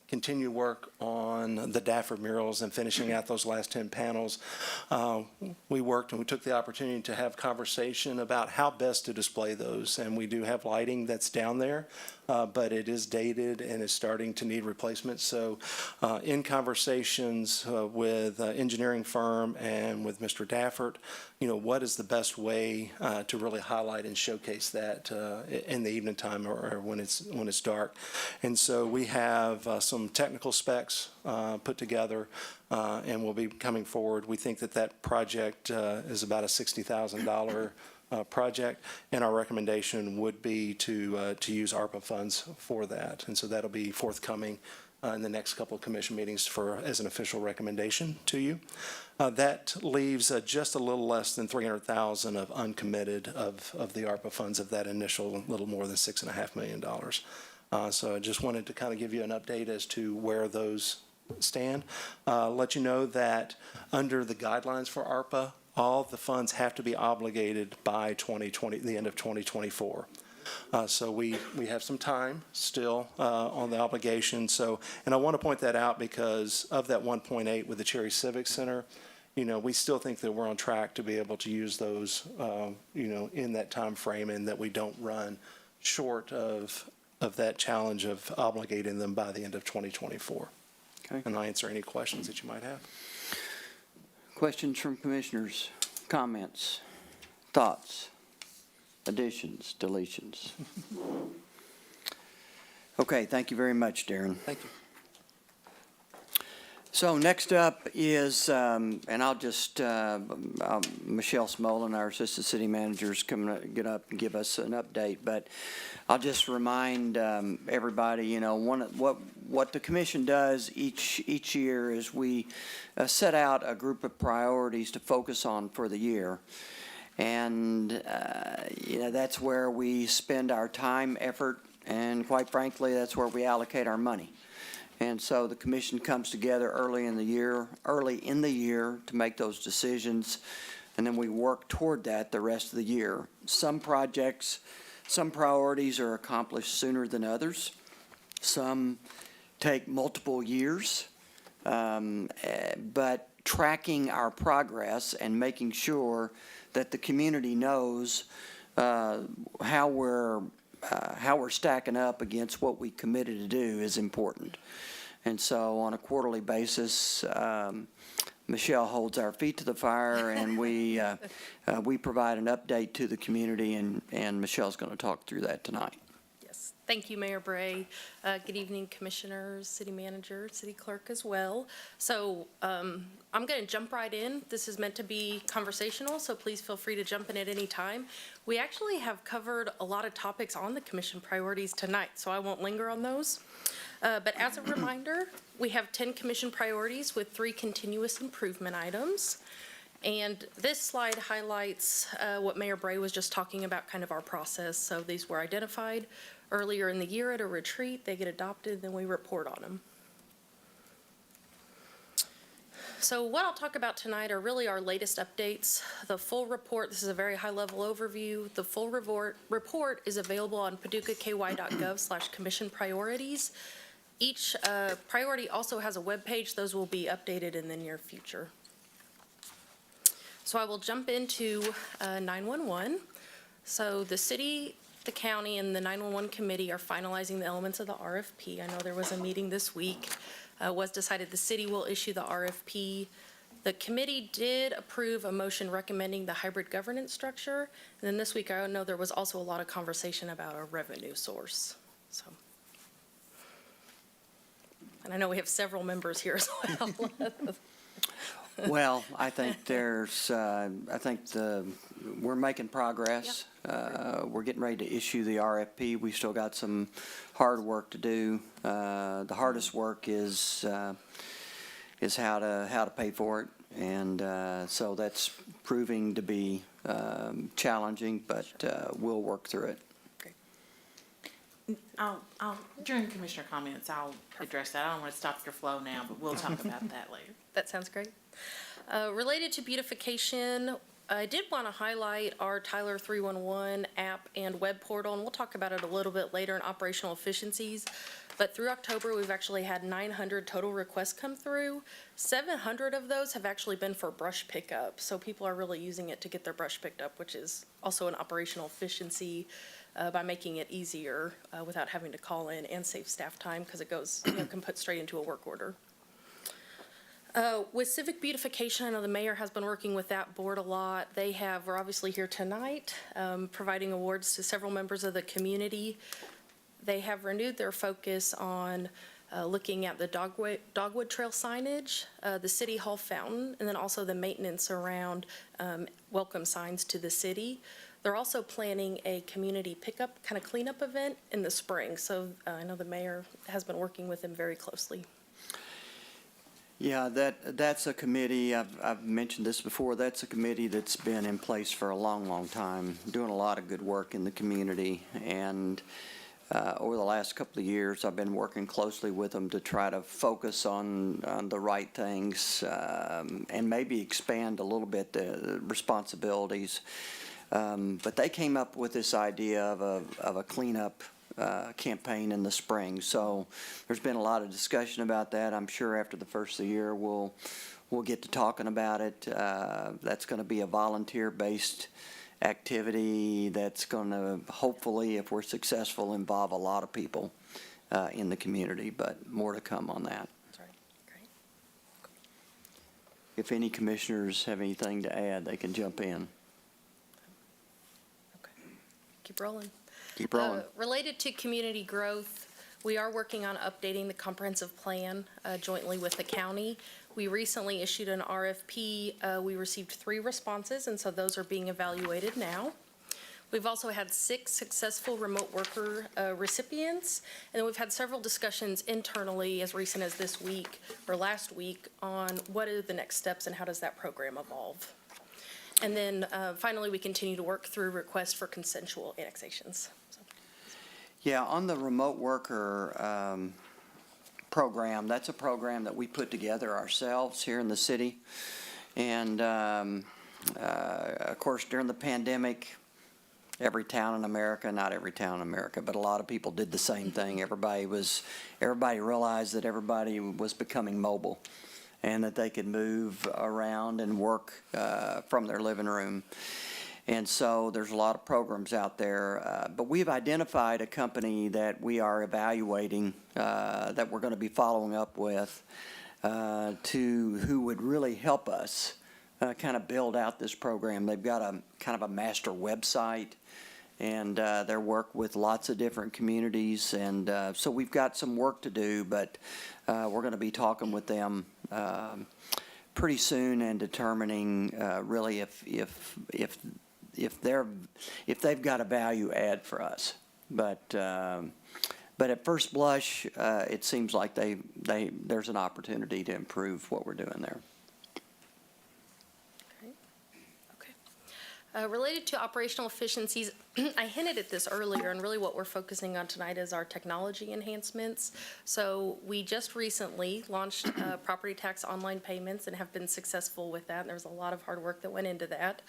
continued work on the Dafford murals and finishing out those last 10 panels, we worked and we took the opportunity to have conversation about how best to display those. And we do have lighting that's down there, but it is dated and is starting to need replacement. So in conversations with engineering firm and with Mr. Dafford, what is the best way to really highlight and showcase that in the evening time or when it's dark. And so we have some technical specs put together and we'll be coming forward. We think that project is about a $60,000 project, and our recommendation would be to use ARPA funds for that. And so that'll be forthcoming in the next couple of commission meetings as an official recommendation to you. That leaves just a little less than $300,000 of uncommitted of the ARPA funds of that initial little more than $6.5 million. So I just wanted to kind of give you an update as to where those stand. Let you know that under the guidelines for ARPA, all the funds have to be obligated by the end of 2024. So we have some time still on the obligation. So, and I want to point that out because of that 1.8 with the Cherry Civic Center, we still think that we're on track to be able to use those, in that time frame, and that we don't run short of that challenge of obligating them by the end of 2024. Okay. And I'll answer any questions that you might have. Questions from commissioners? comments, thoughts, additions, deletions? Okay, thank you very much, Darren. Thank you. So next up is, and I'll just, Michelle Smolin, our Assistant City Manager, is coming to get up and give us an update, but I'll just remind everybody, you know, what the commission does each year is we set out a group of priorities to focus on for the year. And, you know, that's where we spend our time, effort, and quite frankly, that's where we allocate our money. And so the commission comes together early in the year to make those decisions, and then we work toward that the rest of the year. Some projects, some priorities are accomplished sooner than others. Some take multiple years, but tracking our progress and making sure that the community knows how we're stacking up against what we committed to do is important. And so on a quarterly basis, Michelle holds our feet to the fire, and we provide an update to the community, and Michelle's going to talk through that tonight. Yes, thank you, Mayor Bray. Good evening, Commissioners, City Manager, City Clerk as well. So I'm going to jump right in. This is meant to be conversational, so please feel free to jump in at any time. We actually have covered a lot of topics on the commission priorities tonight, so I won't linger on those. But as a reminder, we have 10 commission priorities with 3 continuous improvement items. And this slide highlights what Mayor Bray was just talking about, kind of our process. So these were identified earlier in the year at a retreat. They get adopted, then we report on them. So what I'll talk about tonight are really our latest updates. The full report, this is a very high-level overview. The full report is available on paducahky.gov/commission priorities. Each priority also has a web page. Those will be updated in the near future. So I will jump into 911. So the city, the county, and the 911 committee are finalizing the elements of the RFP. I know there was a meeting this week. Was decided the city will issue the RFP. The committee did approve a motion recommending the hybrid governance structure. And then this week, I know there was also a lot of conversation about a revenue source. So, and I know we have several members here as well. Well, I think we're making progress. We're getting ready to issue the RFP. We still got some hard work to do. The hardest work is how to pay for it, and so that's proving to be challenging, but we'll work through it. During commissioner comments, I'll address that. I don't want to stop your flow now, but we'll talk about that later. That sounds great. Related to beautification, I did want to highlight our Tyler 311 app and web portal, and we'll talk about it a little bit later in operational efficiencies. But through October, we've actually had 900 total requests come through. 700 of those have actually been for brush pickup. So people are really using it to get their brush picked up, which is also an operational efficiency by making it easier without having to call in, and save staff time because it goes, can put straight into a work order. With civic beautification, I know the mayor has been working with that board a lot. We're obviously here tonight, providing awards to several members of the community. They have renewed their focus on looking at the Dogwood Trail signage, the City Hall fountain, and then also the maintenance around welcome signs to the city. They're also planning a community pickup, kind of cleanup event in the spring. So I know the mayor has been working with them very closely. Yeah, that's a committee, I've mentioned this before, that's a committee that's been in place for a long, long time, doing a lot of good work in the community. And over the last couple of years, I've been working closely with them to try to focus on the right things and maybe expand a little bit the responsibilities. But they came up with this idea of a cleanup campaign in the spring. So there's been a lot of discussion about that. I'm sure after the first of the year we'll get to talking about it. That's going to be a volunteer-based activity that's going to hopefully, if we're successful, involve a lot of people in the community, but more to come on that. Sorry. if any commissioners have anything to add, they can jump in. Keep rolling. Keep rolling. Related to community growth, we are working on updating the comprehensive plan jointly with the county. We recently issued an RFP. We received 3 responses, and so those are being evaluated now. We've also had 6 successful remote worker recipients, and then we've had several discussions internally as recent as this week or last week on what are the next steps and how does that program evolve. And then finally, we continue to work through requests for consensual annexations. So. Yeah, on the remote worker program, that's a program that we put together ourselves here in the city. And of course, during the pandemic, every town in America, not every town in America, but a lot of people did the same thing. Everybody realized that everybody was becoming mobile and that they could move around and work from their living room. And so there's a lot of programs out there, but we've identified a company that we are evaluating that we're going to be following up with who would really help us kind of build out this program. They've got a kind of a master website, and they work with lots of different communities, and so we've got some work to do, but we're going to be talking with them pretty soon and determining really if they've got a value add for us. But at first blush, it seems like there's an opportunity to improve what we're doing there. Related to operational efficiencies, I hinted at this earlier, and really what we're focusing on tonight is our technology enhancements. So we just recently launched property tax online payments and have been successful with that. And there's a lot of hard work that went into that.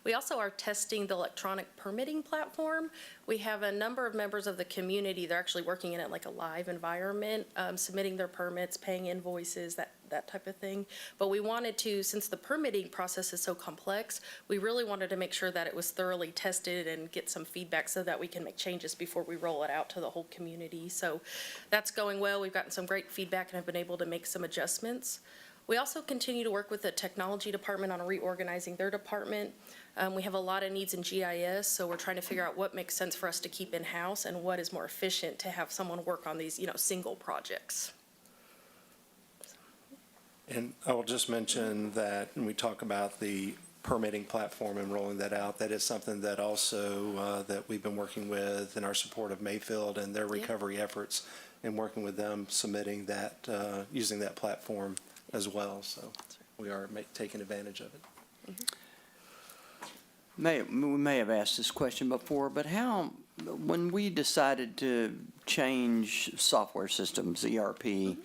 We also are testing the electronic permitting platform. We have a number of members of the community. They're actually working in it like a live environment, submitting their permits, paying invoices, that type of thing. But we wanted to, since the permitting process is so complex, we really wanted to make sure that it was thoroughly tested and get some feedback so that we can make changes before we roll it out to the whole community. So that's going well. We've gotten some great feedback and have been able to make some adjustments. We also continue to work with the technology department on reorganizing their department. We have a lot of needs in GIS, so we're trying to figure out what makes sense for us to keep in-house and what is more efficient to have someone work on these, single projects. And I will just mention that when we talk about the permitting platform and rolling that out, that is something that also that we've been working with in our support of Mayfield and their recovery efforts, and working with them submitting that, using that platform as well. So we are taking advantage of it. We may have asked this question before, but when we decided to change software systems, ERP,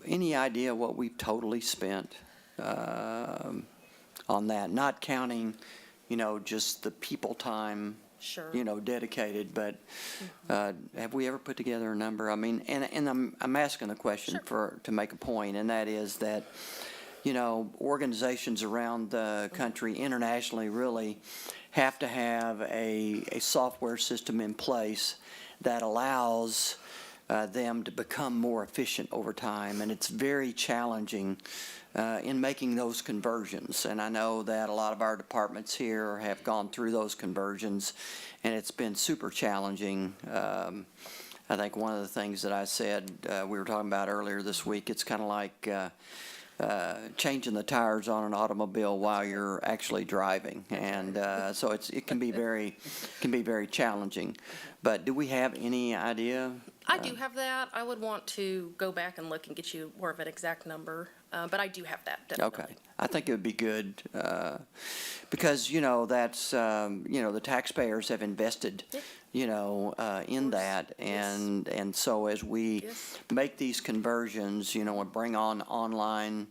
any idea what we've totally spent on that? Not counting, just the people time, dedicated, but have we ever put together a number? I mean, and I'm asking the question to make a point, and that is that, organizations around the country internationally really have to have a software system in place that allows them to become more efficient over time, and it's very challenging in making those conversions. And I know that a lot of our departments here have gone through those conversions, and it's been super challenging. I think one of the things that I said we were talking about earlier this week, it's kind of like changing the tires on an automobile while you're actually driving, and so it can be very challenging. But do we have any idea? I do have that. I would want to go back and look and get you more of an exact number, but I do have that, definitely. Okay. I think it would be good because, that's, the taxpayers have invested, in that. And so as we make these conversions, and bring on online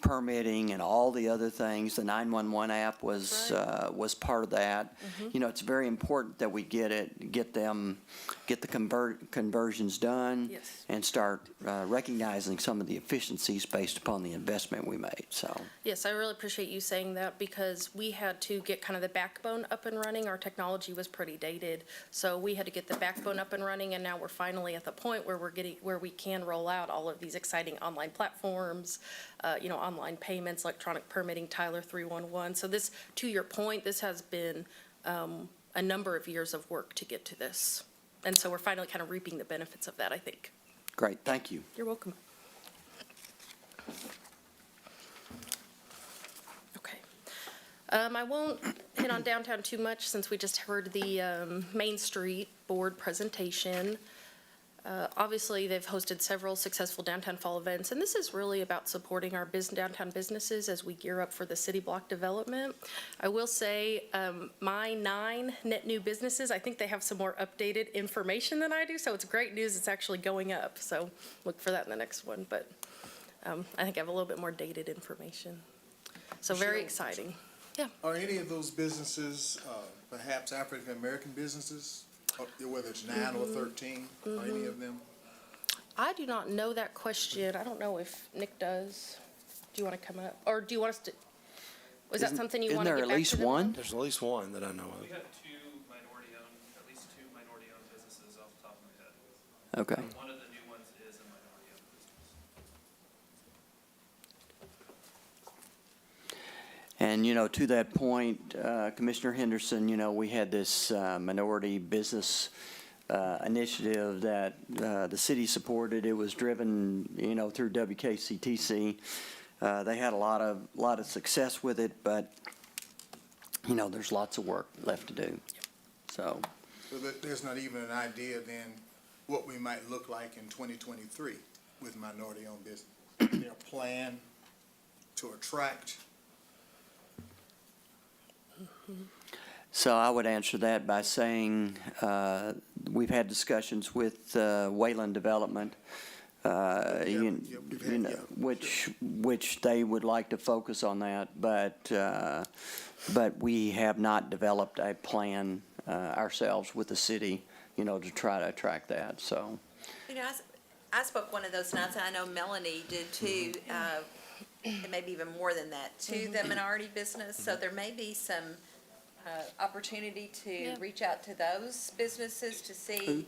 permitting and all the other things, the 911 app was part of that. It's very important that we get the conversions done and start recognizing some of the efficiencies based upon the investment we made, so. Yes, I really appreciate you saying that because we had to get kind of the backbone up and running. Our technology was pretty dated. So we had to get the backbone up and running, and now we're finally at the point where where we can roll out all of these exciting online platforms, online payments, electronic permitting, Tyler 311. So this, to your point, this has been a number of years of work to get to this. And so we're finally kind of reaping the benefits of that, I think. Great, thank you. You're welcome. Okay. I won't hit on downtown too much since we just heard the Main Street Board presentation. Obviously, they've hosted several successful downtown fall events, and this is really about supporting our downtown businesses as we gear up for the city block development. I will say, my 9 net new businesses, I think they have some more updated information than I do, so it's great news, it's actually going up. So look for that in the next one, but I think I have a little bit more dated information. So very exciting. Yeah. Are any of those businesses, perhaps African-American businesses, whether it's 9 or 13, are any of them? I do not know that question. I don't know if Nick does. Do you want to come up? Or do you want us to, was that something you want to get back to them? Isn't there at least one? There's at least one that I know of. We have at least two minority-owned businesses off the top of my head. Okay. One of the new ones is a minority-owned business. And, to that point, Commissioner Henderson, we had this minority business initiative that the city supported. It was driven, through WKCTC. They had a lot of success with it, but, there's lots of work left to do. So There's not even an idea then what we might look like in 2023 with minority-owned business. Is there a plan to attract? So I would answer that by saying we've had discussions with Wayland Development, which they would like to focus on that, but we have not developed a plan ourselves with the city, to try to attract that. So, I spoke one of those nights, and I know Melanie did too, and maybe even more than that, to the minority business. So there may be some opportunity to reach out to those businesses to see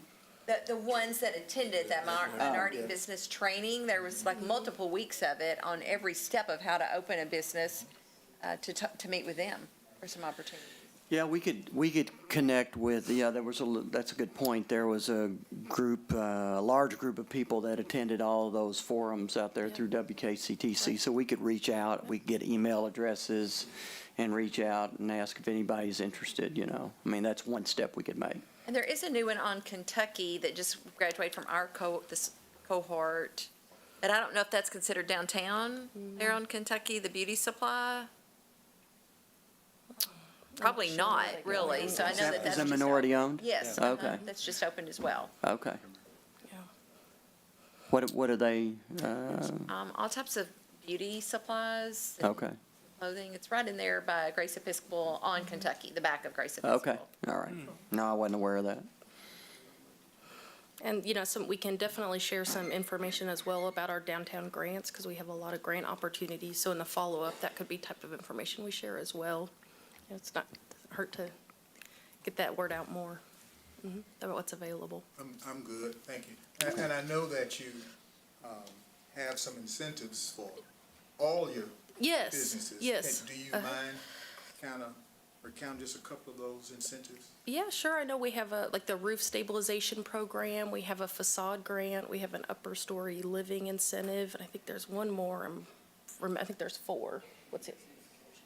the ones that attended that minority business training. There was like multiple weeks of it on every step of how to open a business, to meet with them for some opportunities. yeah, we could connect with, that's a good point. There was a large group of people that attended all of those forums out there through WKCTC. So we could reach out, we could get email addresses and reach out and ask if anybody's interested, that's one step we could make. And there is a new one on Kentucky that just graduated from our this cohort. But I don't know if that's considered downtown there on Kentucky, the beauty supply. Probably not, really. So I know that that's Is that just minority owned? Yes. Okay. That's just opened as well. Okay. Yeah. What are they? All types of beauty supplies. Okay. Clothing. It's right in there by Grace Episcopal on Kentucky, the back of Grace Episcopal. Okay. All right. No, I wasn't aware of that. And, we can definitely share some information as well about our downtown grants, because we have a lot of grant opportunities. So in the follow-up, that could be type of information we share as well. It's not hurt to get that word out more about what's available. I'm good, thank you. And I know that you have some incentives for all your businesses. Yes. Do you mind kind of recount just a couple of those incentives? Yeah, sure. I know we have the roof stabilization program. We have a facade grant. We have an upper story living incentive. And I think there's one more. I think there's 4. What's it?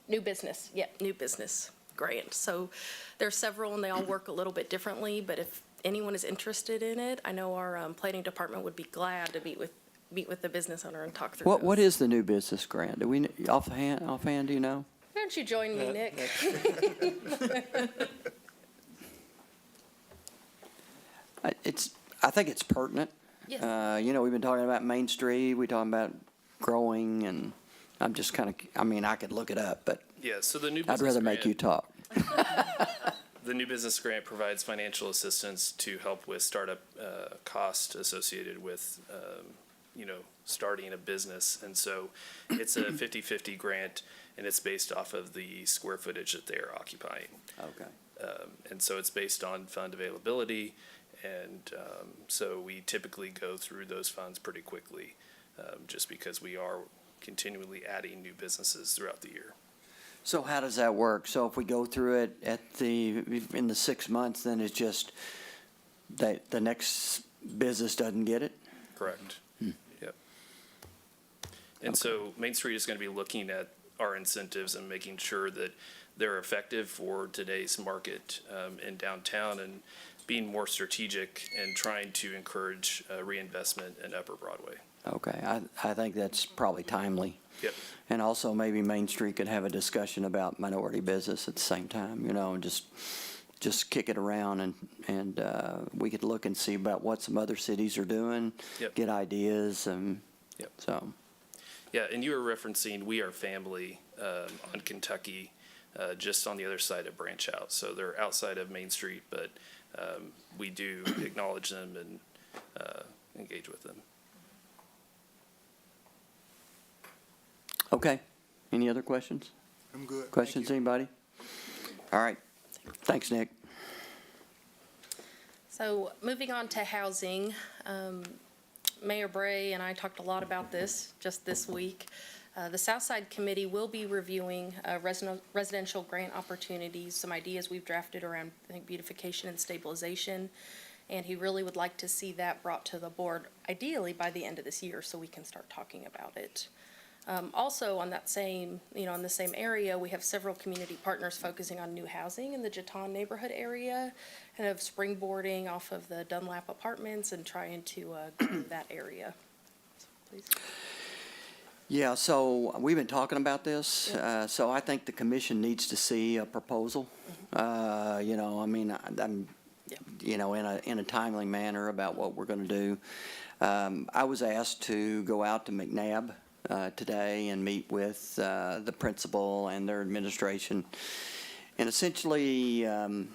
New business. Yeah, new business grant. So there's several, and they all work a little bit differently. But if anyone is interested in it, I know our planning department would be glad to meet with the business owner and talk through What those. is the new business grant? Do we offhand? Do you know? Why don't you join me, Nick? I think it's pertinent. Yes. We've been talking about Main Street. We're talking about growing, and I'm just kind of. I could look it up, but Yeah, so the new I'd business rather make you grant, talk. the new business grant provides financial assistance to help with startup cost associated with, starting a business. And so it's a 50-50 grant, and it's based off of the square footage that they're occupying. Okay. And so it's based on fund availability. And so we typically go through those funds pretty quickly, just because we are continually adding new businesses throughout the year. So how does that work? So if we go through it in the 6 months, then it's just that the next business doesn't get it? Correct. Yep. And so Main Street is going to be looking at our incentives and making sure that they're effective for today's market in downtown, and being more strategic and trying to encourage reinvestment in Upper Broadway. Okay, I think that's probably timely. Yep. And also maybe Main Street could have a discussion about minority business at the same time, and just kick it around, and we could look and see about what some other cities are doing, Yep. get ideas, and Yep. so. Yeah, and you were referencing We Are Family on Kentucky, just on the other side of Branch Out. So they're outside of Main Street, but we do acknowledge them and engage with them. Okay, any other questions? I'm good. Thank Questions, you. anybody? All right, thanks, Nick. So moving on to housing, Mayor Bray and I talked a lot about this just this week. The Southside Committee will be reviewing residential grant opportunities, some ideas we've drafted around, I think, beautification and stabilization. And he really would like to see that brought to the board, ideally by the end of this year, so we can start talking about it. Also, on that same, in the same area, we have several community partners focusing on new housing in the Jeton neighborhood area, kind of springboarding off of the Dunlap apartments and trying to grow that area. So, please. Yeah, so we've been talking about this, so I think the commission needs to see a proposal. I'm in a timely manner about what we're going to do. I was asked to go out to McNabb today and meet with the principal and their administration. And essentially, kind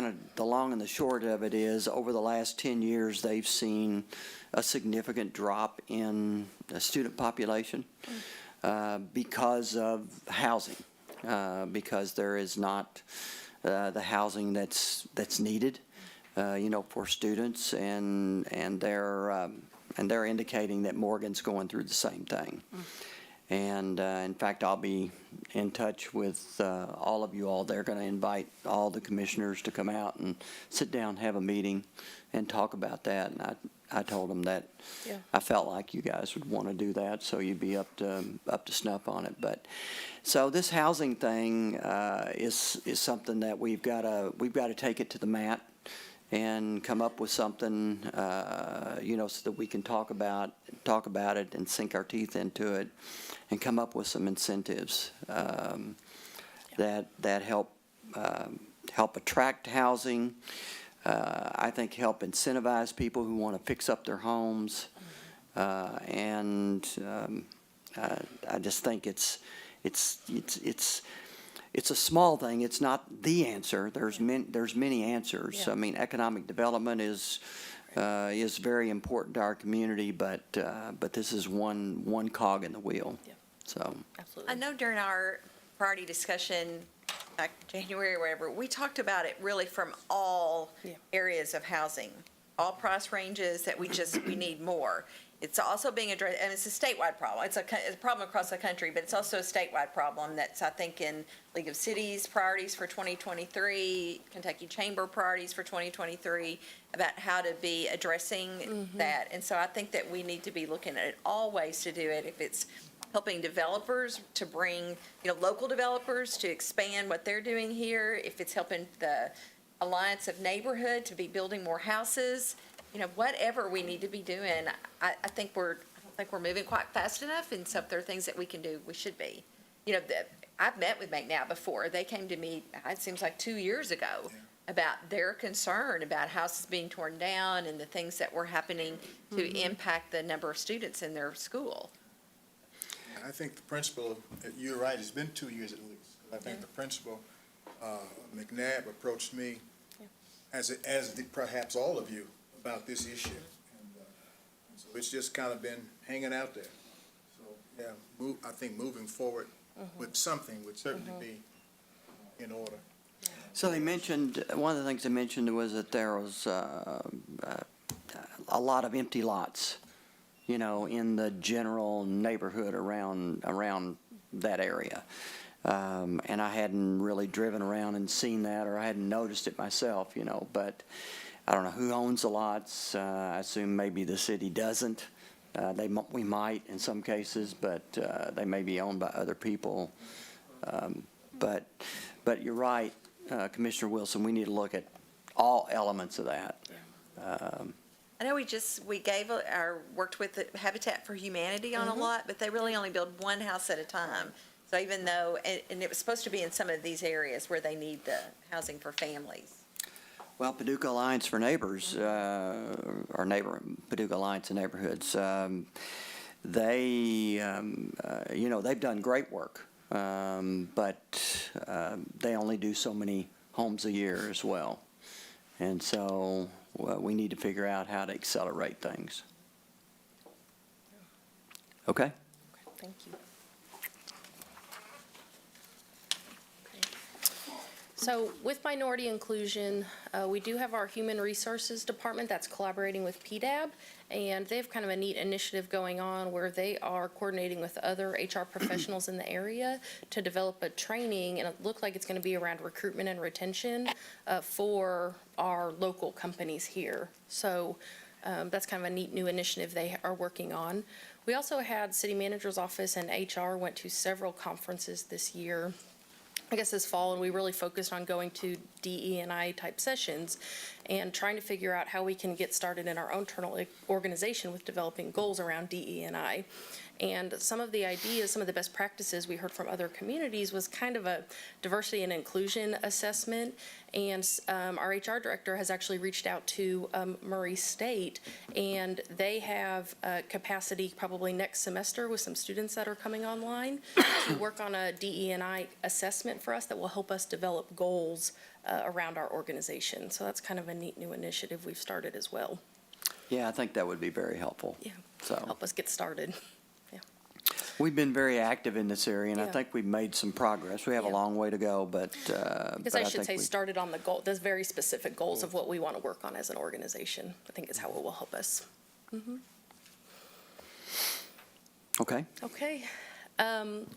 of the long and the short of it is, over the last 10 years, they've seen a significant drop in the student population because of housing, because there is not the housing that's needed, for students, and they're indicating that Morgan's going through the same thing. And in fact, I'll be in touch with all of you all. They're going to invite all the commissioners to come out and sit down, have a meeting, and talk about that. And I told them that I felt like you guys would want to do that, so you'd be up to snuff on it. But so this housing thing is something that we've got to take it to the mat and come up with something, so that we can talk about it and sink our teeth into it, and come up with some incentives that help attract housing. I think help incentivize people who want to fix up their homes, and I just think it's a small thing. It's not the answer. There's many answers. I mean, economic development is very important to our community, but this is one cog in the wheel. So Absolutely. I know during our priority discussion, back January or whatever, we talked about it really from all areas of housing, all price ranges, that we need more. It's also being addressed, and it's a statewide problem. It's a problem across the country, but it's also a statewide problem that's, I think, in League of Cities priorities for 2023, Kentucky Chamber priorities for 2023, about how to be addressing that. And so I think that we need to be looking at all ways to do it. If it's helping developers to bring, local developers to expand what they're doing here, if it's helping the Alliance of Neighborhood to be building more houses, whatever we need to be doing, I think we're moving quite fast enough, and so if there are things that we can do, we should be. I've met with McNabb before. They came to me, it seems like 2 years ago, about their concern about houses being torn down and the things that were happening to impact the number of students in their school. I think the principal, you're right, it's been 2 years at least. I think the principal, McNabb, approached me, as did perhaps all of you, about this issue. And so it's just kind of been hanging out there. So, I think moving forward with something would certainly be in order. So they mentioned, one of the things they mentioned was that there was a lot of empty lots, you know, in the general neighborhood around that area. And I hadn't really driven around and seen that, or I hadn't noticed it myself, you know, but I don't know who owns the lots. I assume maybe the city doesn't. We might in some cases, but they may be owned by other people. But you're right, Commissioner Wilson, we need to look at all elements of that. I know we gave worked with the Habitat for Humanity on a lot, but they really only build one house at a time. So even though, and it was supposed to be in some of these areas where they need the housing for families. Well, Paducah Alliance for Neighbors, Paducah Alliance of Neighborhoods, they, you know, they've done great work, but they only do so many homes a year as well. And so we need to figure out how to accelerate things. Okay? Thank you. So with minority inclusion, we do have our Human Resources Department that's collaborating with PDAB, and they have kind of a neat initiative going on where they are coordinating with other HR professionals in the area to develop a training, and it looks like it's going to be around recruitment and retention for our local companies here. So that's kind of a neat new initiative they are working on. We also had City Manager's Office and HR went to several conferences this year, I guess this fall, and we really focused on going to DE&I type sessions and trying to figure out how we can get started in our own internal organization with developing goals around DE&I. And some of the ideas, some of the best practices we heard from other communities was kind of a diversity and inclusion assessment. And our HR director has actually reached out to Murray State, and they have capacity probably next semester with some students that are coming online to work on a DE&I assessment for us that will help us develop goals around our organization. So that's kind of a neat new initiative we've started as well. Yeah, I think that would be very helpful. Yeah, So help us get started. we've been very active in this area, and I Yeah. think we've made some progress. We have a Yeah. long way to go, but Because but I should think say started on the goal, those very specific goals of what we want to work on as an organization, I think is how it will help us. Okay. Okay.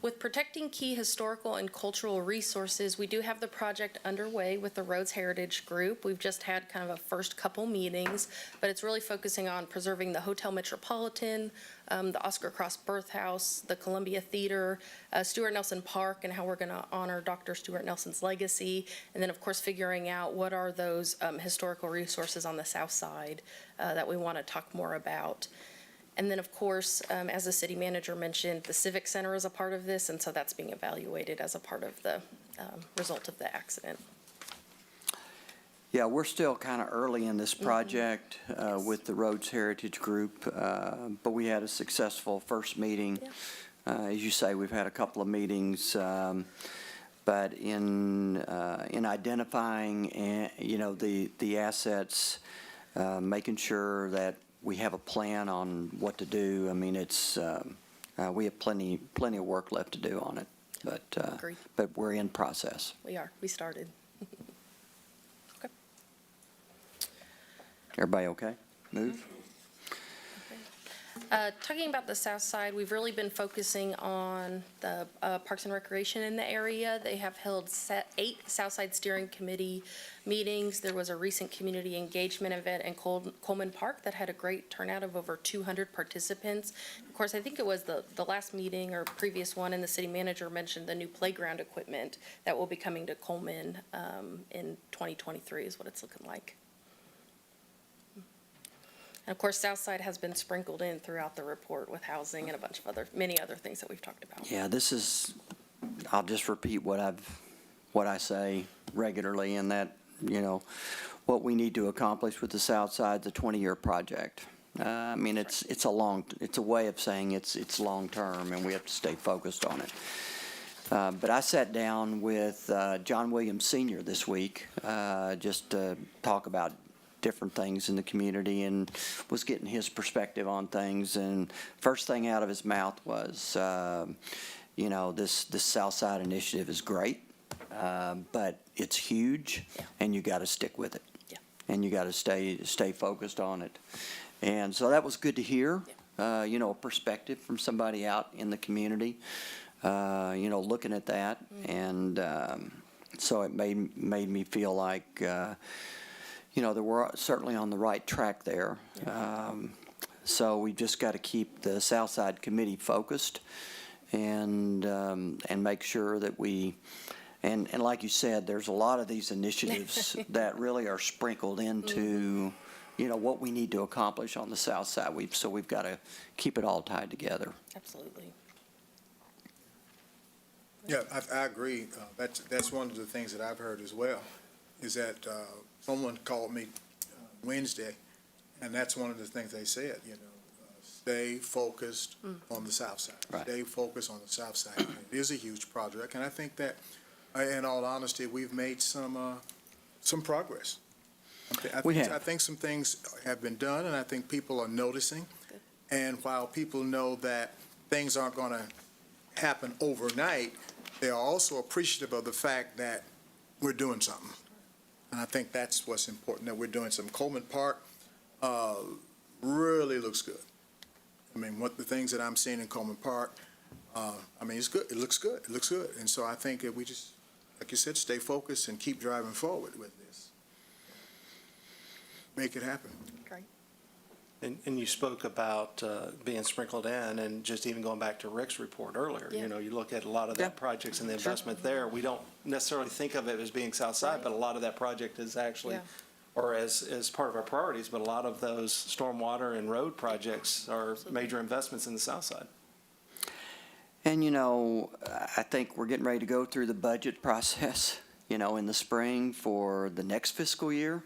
With protecting key historical and cultural resources, we do have the project underway with the Rhodes Heritage Group. We've just had kind of a first couple meetings, but it's really focusing on preserving the Hotel Metropolitan, the Oscar Cross Birth House, the Columbia Theater, Stuart Nelson Park, and how we're going to honor Dr. Stuart Nelson's legacy. And then, of course, figuring out what are those historical resources on the south side that we want to talk more about. And then, of course, as the city manager mentioned, the Civic Center is a part of this, and so that's being evaluated as a part of the result of the accident. Yeah, we're still kind of early in this project with the Rhodes Heritage Group, but we had a successful first meeting. As you say, we've had a couple of meetings, but in identifying, you know, the assets, making sure that we have a plan on what to do. I mean, it's we have plenty of work left to do on it, but we're in process. We are. We started. Okay. Everybody okay? Move. Talking about the south side, we've really been focusing on the Parks and Recreation in the area. They have held 8 Southside Steering Committee meetings. There was a recent community engagement event in Coleman Park that had a great turnout of over 200 participants. Of course, I think it was the last meeting or previous one, and the city manager mentioned the new playground equipment that will be coming to Coleman in 2023 is what it's looking like. And of course, Southside has been sprinkled in throughout the report with housing and a bunch of many other things that we've talked about. Yeah, this is, I'll just repeat what I say regularly, in that, you know, what we need to accomplish with the South Side is a 20-year project. I mean, it's a way of saying it's long-term, and we have to stay focused on it. But I sat down with John Williams Sr. this week just to talk about different things in the community, and was getting his perspective on things. And first thing out of his mouth was, you know, this South Side initiative is great. but it's huge, and you got to stick with it. Yeah. And you got to stay focused on it. And so that was good to hear, you know, a perspective from somebody out in the community, you know, looking at that. And so it made me feel like, you know, that we're certainly on the right track there. So we just got to keep the Southside Committee focused and make sure that we, and like you said, there's a lot of these initiatives that really are sprinkled into, you know, what we need to accomplish on the south side. So we've got to keep it all tied together. Absolutely. Yeah, I agree. That's one of the things that I've heard as well, is that someone called me Wednesday, and that's one of the things they said, you know, stay focused on the south side. Right. Stay focused on the south side. It is a huge project, and I think that, in all honesty, we've made some progress. I think some things have been done, and I think people are noticing. And while people know that things aren't going to happen overnight, they are also appreciative of the fact that we're doing something. And I think that's what's important, that we're doing some. Coleman Park really looks good. I mean, what the things that I'm seeing in Coleman Park, I mean, it's good. It looks good. It looks good. And so I think that we just, like you said, stay focused and keep driving forward with this. Make it happen. Great. And you spoke about being sprinkled in, and just even going back to Rick's report earlier, Yeah. you know, you look at a lot of the projects and the investment there, we don't necessarily think of it as being south side, but a lot of that project is actually, Yeah. or as part of our priorities, but a lot of those stormwater and road projects are major investments in the south side. And, you know, I think we're getting ready to go through the budget process, you know, in the spring for the next fiscal year.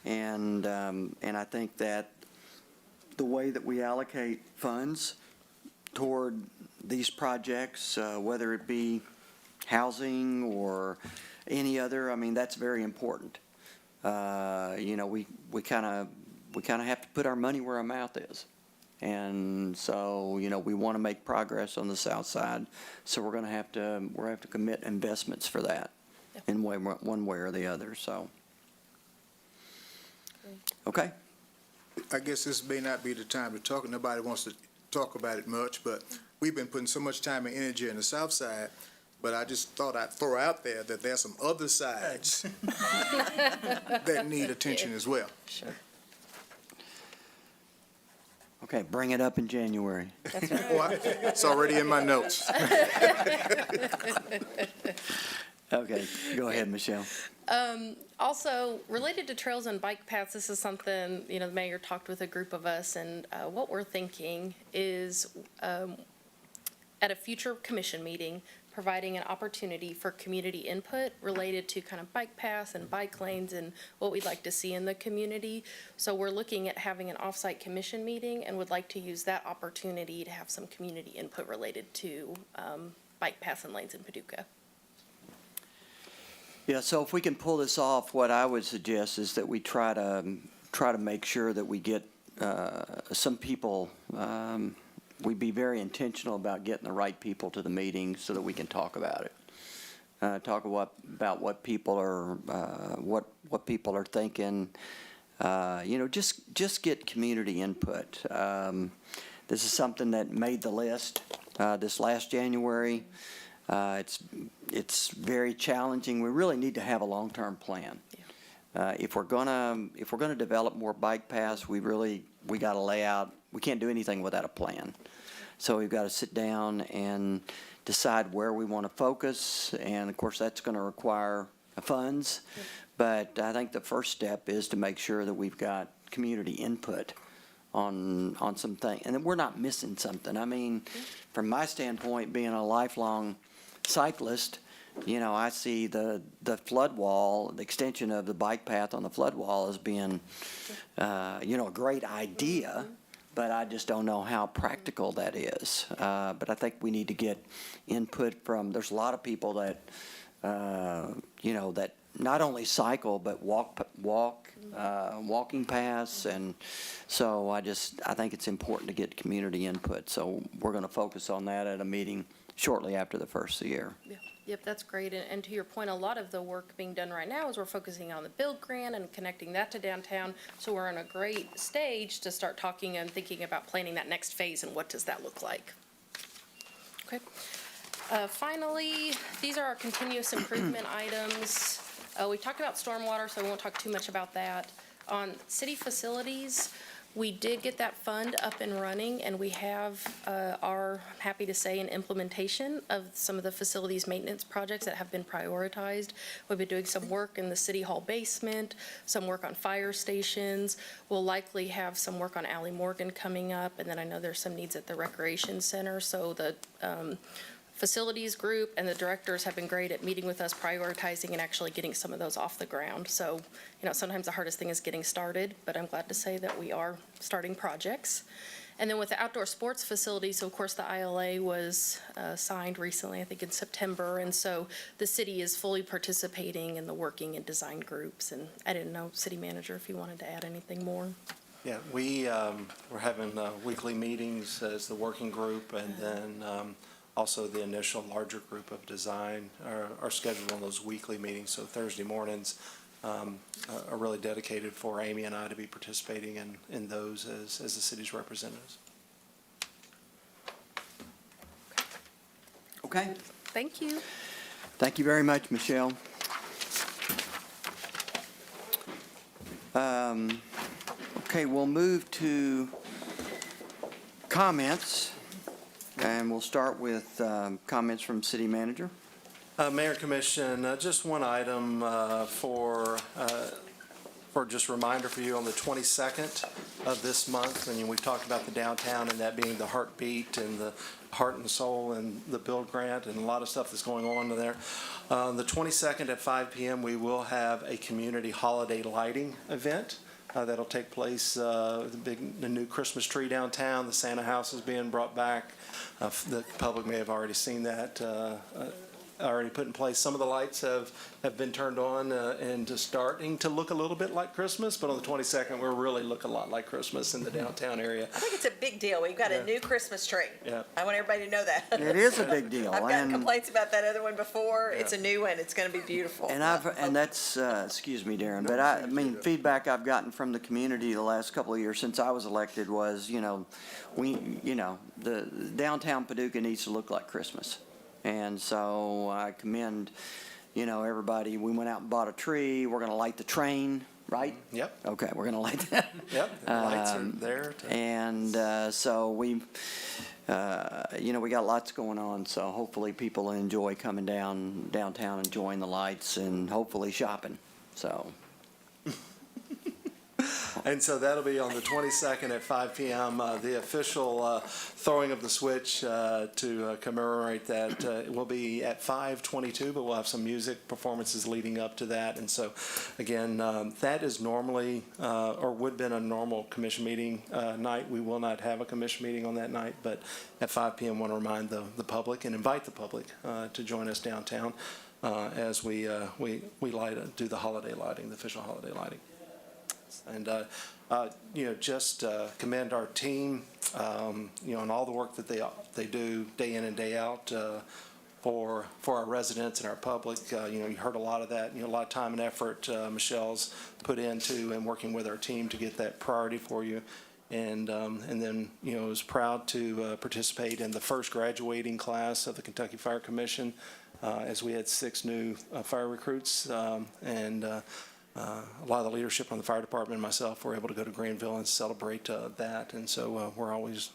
And I think that the way that we allocate funds toward these projects, whether it be housing or any other, I mean, that's very important. You know, we kind of have to put our money where our mouth is. And so, you know, we want to make progress on the south side, so we're going to have to commit investments for that in one way or the other, so. Okay. I guess this may not be the time to talk. Nobody wants to talk about it much, but we've been putting so much time and energy in the south side, but I just thought I'd throw out there that there's some other sides that need attention as well. Sure. Okay, bring it up in January. That's right. Oh, it's already in my notes. Okay, go ahead, Michelle. Also, related to trails and bike paths, this is something, you know, the mayor talked with a group of us, and what we're thinking is at a future commission meeting, providing an opportunity for community input related to kind of bike paths and bike lanes and what we'd like to see in the community. So we're looking at having an off-site commission meeting and would like to use that opportunity to have some community input related to bike paths and lanes in Paducah. Yeah, so if we can pull this off, what I would suggest is that we try to make sure that we get some people, we'd be very intentional about getting the right people to the meeting so that we can talk about it. Talk about what people are, what people are thinking. You know, just get community input. This is something that made the list this last January. It's very challenging. We really need to have a long-term plan. If we're gonna develop more bike paths, we got to lay out. We can't do anything without a plan. So we've got to sit down and decide where we want to focus, and of course that's going to require funds. But I think the first step is to make sure that we've got community input on some things, and that we're not missing something. I mean, from my standpoint, being a lifelong cyclist, you know, I see the flood wall, the extension of the bike path on the flood wall as being, you know, a great idea, but I just don't know how practical that is. But I think we need to get input from, there's a lot of people that, you know, that not only cycle, but walking paths. And so I think it's important to get community input. So we're going to focus on that at a meeting shortly after the first of the year. Yeah. Yep, that's great. And to your point, a lot of the work being done right now is we're focusing on the build grant and connecting that to downtown. So we're in a great stage to start talking and thinking about planning that next phase and what does that look like. Okay. Finally, these are our continuous improvement items. We talked about stormwater, so I won't talk too much about that. On city facilities, we did get that fund up and running, and we have, are happy to say, an implementation of some of the facilities maintenance projects that have been prioritized. We've been doing some work in the city hall basement, some work on fire stations. We'll likely have some work on Alley Morgan coming up, and then I know there's some needs at the recreation center. So the facilities group and the directors have been great at meeting with us, prioritizing and actually getting some of those off the ground. So, you know, sometimes the hardest thing is getting started, but I'm glad to say that we are starting projects. And then with the outdoor sports facility, so of course the ILA was signed recently, I think in September, and so the city is fully participating in the working and design groups. And I didn't know, City Manager, if you wanted to add anything more. Yeah, we're having weekly meetings as the working group, and then also the initial larger group of design are scheduled on those weekly meetings. So Thursday mornings are really dedicated for Amy and I to be participating in those as the city's representatives. Okay. Thank you. Thank you very much, Michelle. Okay, we'll move to comments, and we'll start with comments from City Manager. Mayor and Commission, just one item for just reminder for you on the 22nd of this month. And we've talked about the downtown and that being the heartbeat and the heart and soul and the build grant and a lot of stuff that's going on there. The 22nd at 5 p.m. we will have a community holiday lighting event. That'll take place, the new Christmas tree downtown, the Santa house is being brought back. The public may have already seen that already put in place. Some of the lights have been turned on and just starting to look a little bit like Christmas, but on the 22nd, we're really look a lot like Christmas in the downtown area. I think it's a big deal. We've got a new Christmas tree. Yeah. I want everybody to know that. It is a big deal. I've gotten complaints about that other one before. It's a new one. It's going to be beautiful. And that's, excuse me, Darren, but I mean, feedback I've gotten from the community the last couple of years since I was elected was, the downtown Paducah needs to look like Christmas. And so I commend, everybody. We went out and bought a tree. We're going to light the train, right? Yep. Okay, we're going to light that. Yep, the lights are there. And so we got lots going on. So hopefully people enjoy coming downtown, enjoying the lights, and hopefully shopping. So. And so that'll be on the 22nd at 5 p.m. The official throwing of the switch to commemorate that will be at 5:22, but we'll have some music performances leading up to that. And so, again, that is normally or would have been a normal commission meeting night. We will not have a commission meeting on that night, but at 5 p.m. I want to remind the public and invite the public to join us downtown as we do the holiday lighting, the official holiday lighting. And, just commend our team, on all the work that they do day in and day out for our residents and our public. You heard a lot of that, a lot of time and effort Michelle's put into and working with our team to get that priority for you. And then, was proud to participate in the first graduating class of the Kentucky Fire Commission as we had 6 new fire recruits a lot of the leadership on the fire department and myself were able to go to Greenville and celebrate that. And so we're always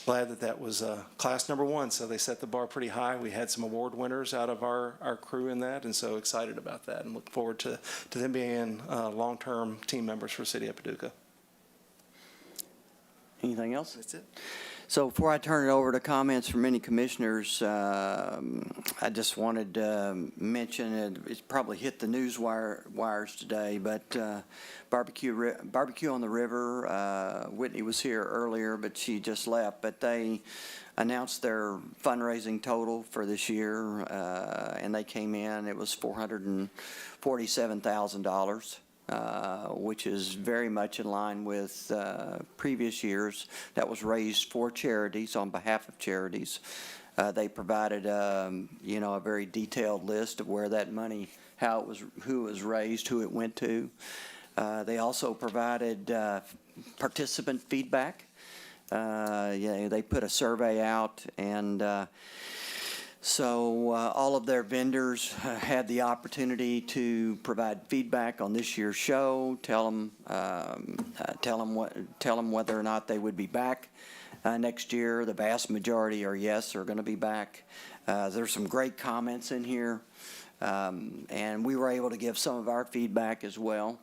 glad that was class number 1. So they set the bar pretty high. We had some award winners out of our crew in that, and so excited about that and look forward to them being long-term team members for City of Paducah. Anything else? That's it. So before I turn it over to comments from any commissioners, I just wanted to mention, it's probably hit the news wires today, but barbecue on the river. Whitney was here earlier, but she just left. But they announced their fundraising total for this year, and they came in. It was $447,000. Which is very much in line with previous years. That was raised for charities, on behalf of charities. They provided, you know, a very detailed list of where that money, how it was, who it was raised, who it went to. They also provided participant feedback. Yeah, they put a survey out, and so all of their vendors had the opportunity to provide feedback on this year's show, tell them whether or not they would be back next year. The vast majority are yes, are going to be back. There's some great comments in here, and we were able to give some of our feedback as well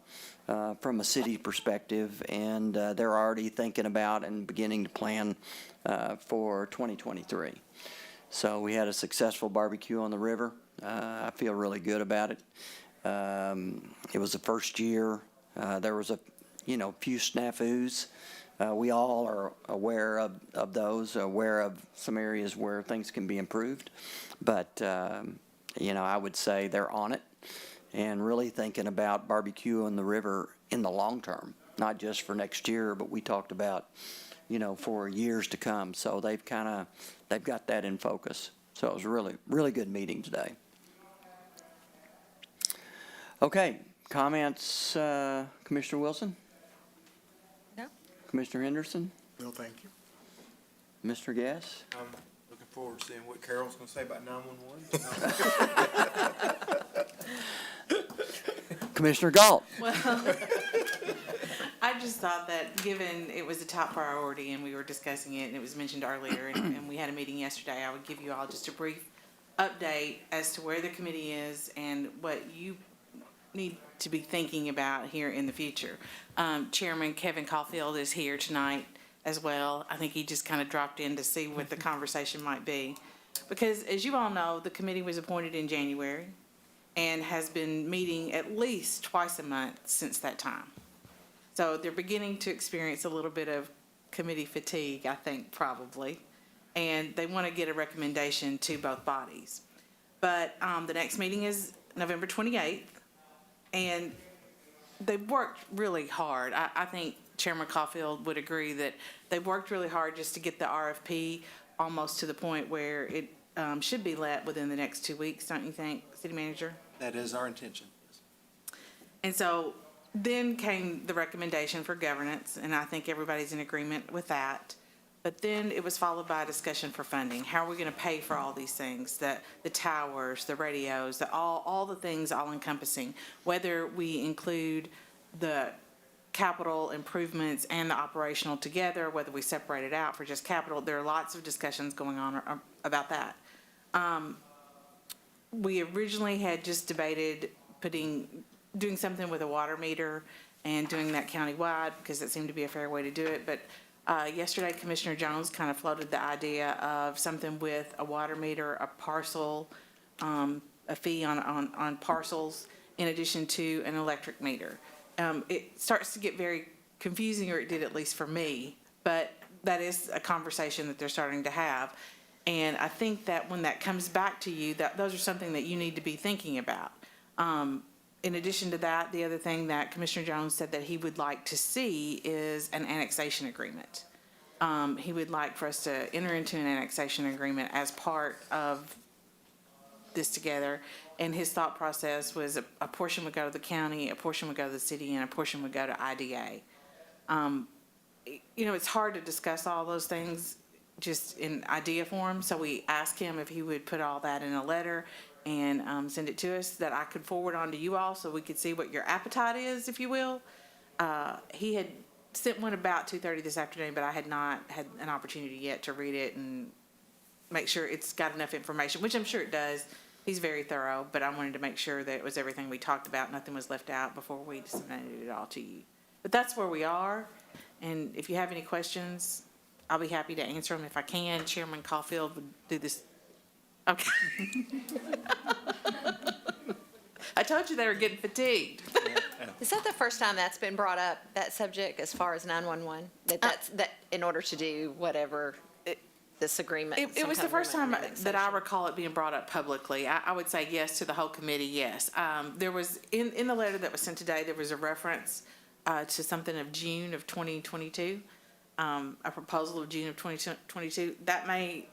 from a city perspective, and they're already thinking about and beginning to plan for 2023. So we had a successful barbecue on the river. I feel really good about it. It was the first year. There was a, you know, few snafus. We all are aware of those, aware of some areas where things can be improved. But, you know, I would say they're on it and really thinking about barbecue on the river in the long term, not just for next year, but we talked about, you know, for years to come. So they've got that in focus. So it was a really, really good meeting today. Okay, comments, Commissioner Wilson? No. Commissioner Henderson? No, thank you. Mr. Gass? I'm looking forward to seeing what Carol's gonna say about 911. Commissioner Galt? Well, I just thought that given it was a top priority and we were discussing it and it was mentioned earlier and we had a meeting yesterday, I would give you all just a brief update as to where the committee is and what you need to be thinking about here in the future. Chairman Kevin Caulfield is here tonight as well. I think he just kind of dropped in to see what the conversation might be. Because as you all know, the committee was appointed in January and has been meeting at least twice a month since that time. So they're beginning to experience a little bit of committee fatigue, I think, probably. And they want to get a recommendation to both bodies. But the next meeting is November 28th. And they've worked really hard. I think Chairman Caulfield would agree that they've worked really hard just to get the RFP almost to the point where it should be let within the next 2 weeks, don't you think, City Manager? That is our intention. And so then came the recommendation for governance, and I think everybody's in agreement with that. But then it was followed by a discussion for funding. How are we going to pay for all these things? The towers, the radios, all the things all encompassing, whether we include the capital improvements and the operational together, whether we separate it out for just capital. There are lots of discussions going on about that. We originally had just debated doing something with a water meter and doing that countywide because it seemed to be a fair way to do it. But yesterday, Commissioner Jones kind of floated the idea of something with a water meter, a parcel, a fee on parcels, in addition to an electric meter. It starts to get very confusing, or it did at least for me, but that is a conversation that they're starting to have. And I think that when that comes back to you, that those are something that you need to be thinking about. In addition to that, the other thing that Commissioner Jones said that he would like to see is an annexation agreement. He would like for us to enter into an annexation agreement as part of this together. And his thought process was a portion would go to the county, a portion would go to the city, and a portion would go to IDA. You know, it's hard to discuss all those things just in idea form. So we asked him if he would put all that in a letter and send it to us that I could forward on to you all so we could see what your appetite is, if you will. He had sent one about 2:30 this afternoon, but I had not had an opportunity yet to read it and make sure it's got enough information, which I'm sure it does. He's very thorough, but I wanted to make sure that it was everything we talked about, nothing was left out before we disseminated it all to you. But that's where we are, and if you have any questions, I'll be happy to answer them if I can. Chairman Caulfield would do this. Okay. I told you they were getting fatigued. Is that the first time that's been brought up, that subject, as far as 911? That in order to do whatever this agreement? It was the first time that I recall it being brought up publicly. I would say yes to the whole committee, yes. There was, in the letter that was sent today, there was a reference to something of June of 2022, a proposal of June of 2022. That may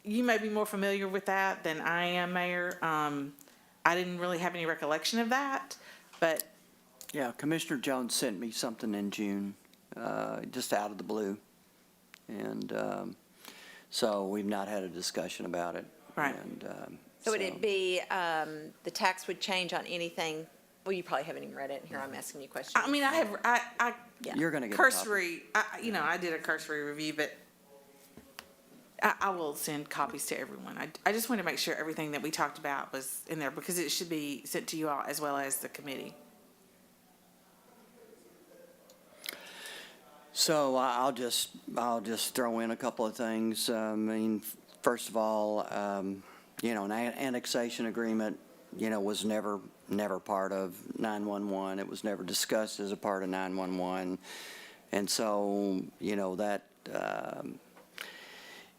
you may be more familiar with that than I am, Mayor. I didn't really have any recollection of that, but Yeah, Commissioner Jones sent me something in June, just out of the blue. And so we've not had a discussion about it. Right. And, So would it be, the tax would change on anything? Well, you probably haven't even read it, and here I'm asking you questions. I mean, I You're going to get a copy. cursory, I did a cursory review, but I will send copies to everyone. I just want to make sure everything that we talked about was in there, because it should be sent to you all as well as the committee. So I'll just throw in a couple of things. I mean, first of all, an annexation agreement, was never part of 911. It was never discussed as a part of 911. And so, that,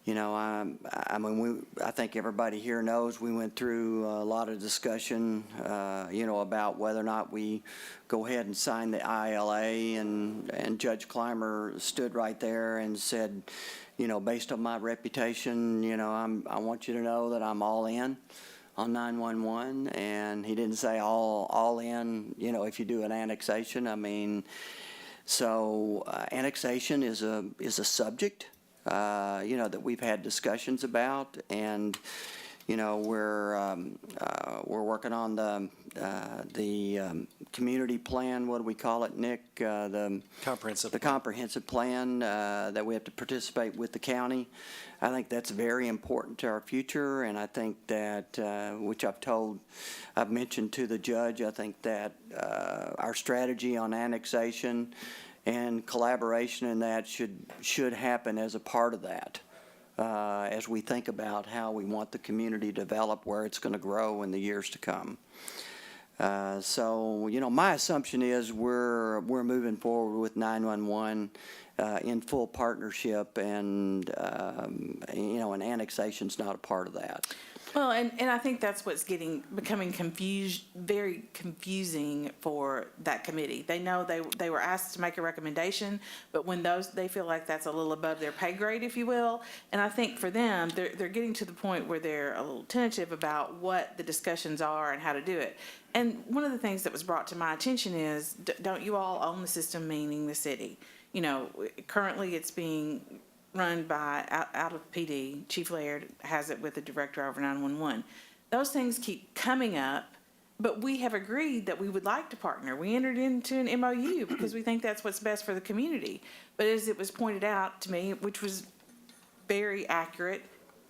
I think everybody here knows we went through a lot of discussion, about whether or not we go ahead and sign the ILA, and Judge Clymer stood right there and said, based on my reputation, I want you to know that I'm all in on 911, and he didn't say all in, if you do an annexation. I mean, so annexation is a subject, that we've had discussions about, and we're working on the community plan. What do we call it, Nick? The comprehensive plan that we have to participate with the county. I think that's very important to our future, and I think that, which I've mentioned to the judge, I think that our strategy on annexation and collaboration in that should happen as a part of that, as we think about how we want the community to develop, where it's going to grow in the years to come. So, my assumption is we're moving forward with 911 in full partnership, and and annexation's not a part of that. Well, and I think that's what's becoming very confusing for that committee. They know they were asked to make a recommendation, but when they feel like that's a little above their pay grade, if you will. And I think for them, they're getting to the point where they're a little tentative about what the discussions are and how to do it. And one of the things that was brought to my attention is, don't you all own the system, meaning the city? Currently it's being run by, out of PD, Chief Laird has it with the director over 911. Those things keep coming up, but we have agreed that we would like to partner. We entered into an MOU because we think that's what's best for the community. But as it was pointed out to me, which was very accurate,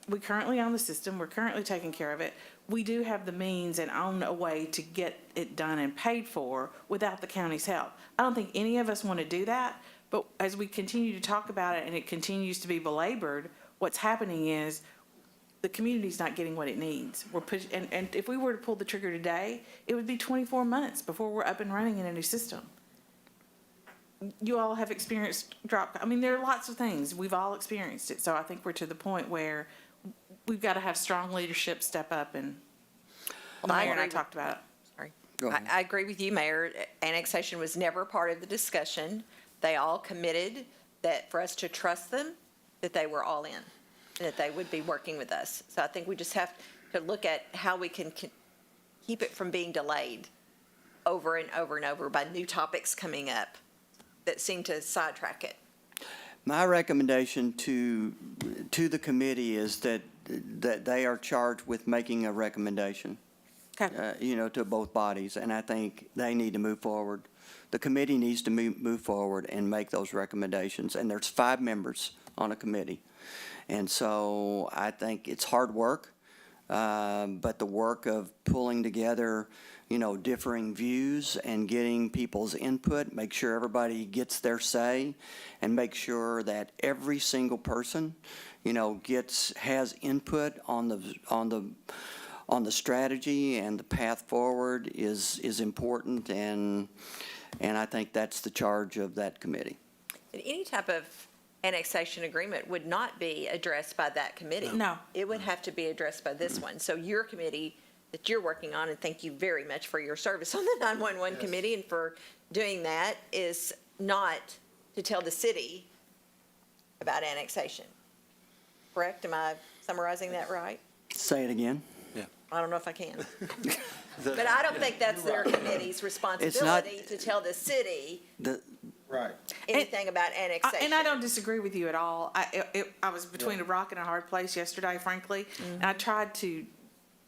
we currently own the system, we're currently taking care of it. We do have the means and own a way to get it done and paid for without the county's help. I don't think any of us want to do that. But as we continue to talk about it and it continues to be belabored, what's happening is the community's not getting what it needs. And if we were to pull the trigger today, it would be 24 months before we're up and running in a new system. You all have experienced drop. I mean, there are lots of things. We've all experienced it. So I think we're to the point where we've got to have strong leadership step up, and the mayor and I talked about it. Sorry. Go ahead. I agree with you, Mayor. Annexation was never part of the discussion. They all committed that for us to trust them, that they were all in, that they would be working with us. So I think we just have to look at how we can keep it from being delayed over and over and over by new topics coming up that seem to sidetrack it. My recommendation to the committee is that they are charged with making a recommendation, to both bodies, and I think they need to move forward. The committee needs to move forward and make those recommendations, and there's 5 members on a committee. And so I think it's hard work, but the work of pulling together, differing views and getting people's input, make sure everybody gets their say, and make sure that every single person, has input on the strategy and the path forward is important, and I think that's the charge of that committee. And any type of annexation agreement would not be addressed by that committee. No. It would have to be addressed by this one. So your committee that you're working on, and thank you very much for your service on the 911 committee and for doing that, is not to tell the city about annexation. Correct? Am I summarizing that right? Say it again. I don't know if I can. But I don't think that's their committee's responsibility to tell the city Right. anything about annexation. And I don't disagree with you at all. I was between a rock and a hard place yesterday, frankly. And I tried to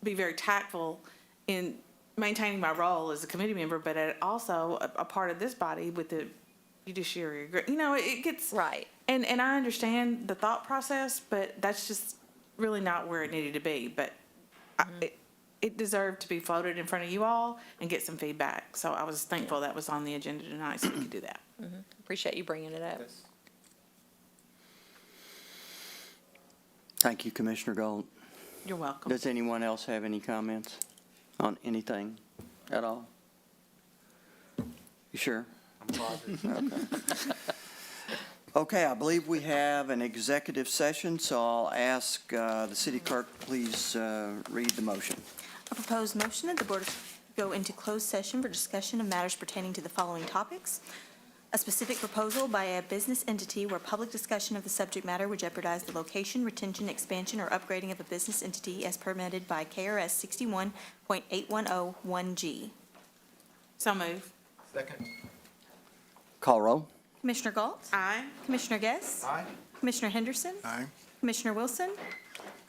be very tactful in maintaining my role as a committee member, but also a part of this body with the judiciary. You know, it gets. Right. And I understand the thought process, but that's just really not where it needed to be. But it deserved to be floated in front of you all and get some feedback. So I was thankful that was on the agenda tonight so we could do that. Appreciate you bringing it up. Thank you, Commissioner Gold. You're welcome. Does anyone else have any comments on anything at all? You sure? I'm positive. Okay. Okay, I believe we have an executive session, so I'll ask the city clerk, please read the motion. A proposed motion that the board go into closed session for discussion of matters pertaining to the following topics. A specific proposal by a business entity where public discussion of the subject matter would jeopardize the location, retention, expansion, or upgrading of a business entity as permitted by KRS 61.8101G. So move. Second. Call roll. Commissioner Galt? Aye. Commissioner Guess? Aye. Commissioner Henderson? Aye. Commissioner Wilson?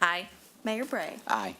Aye. Mayor Bray? Aye.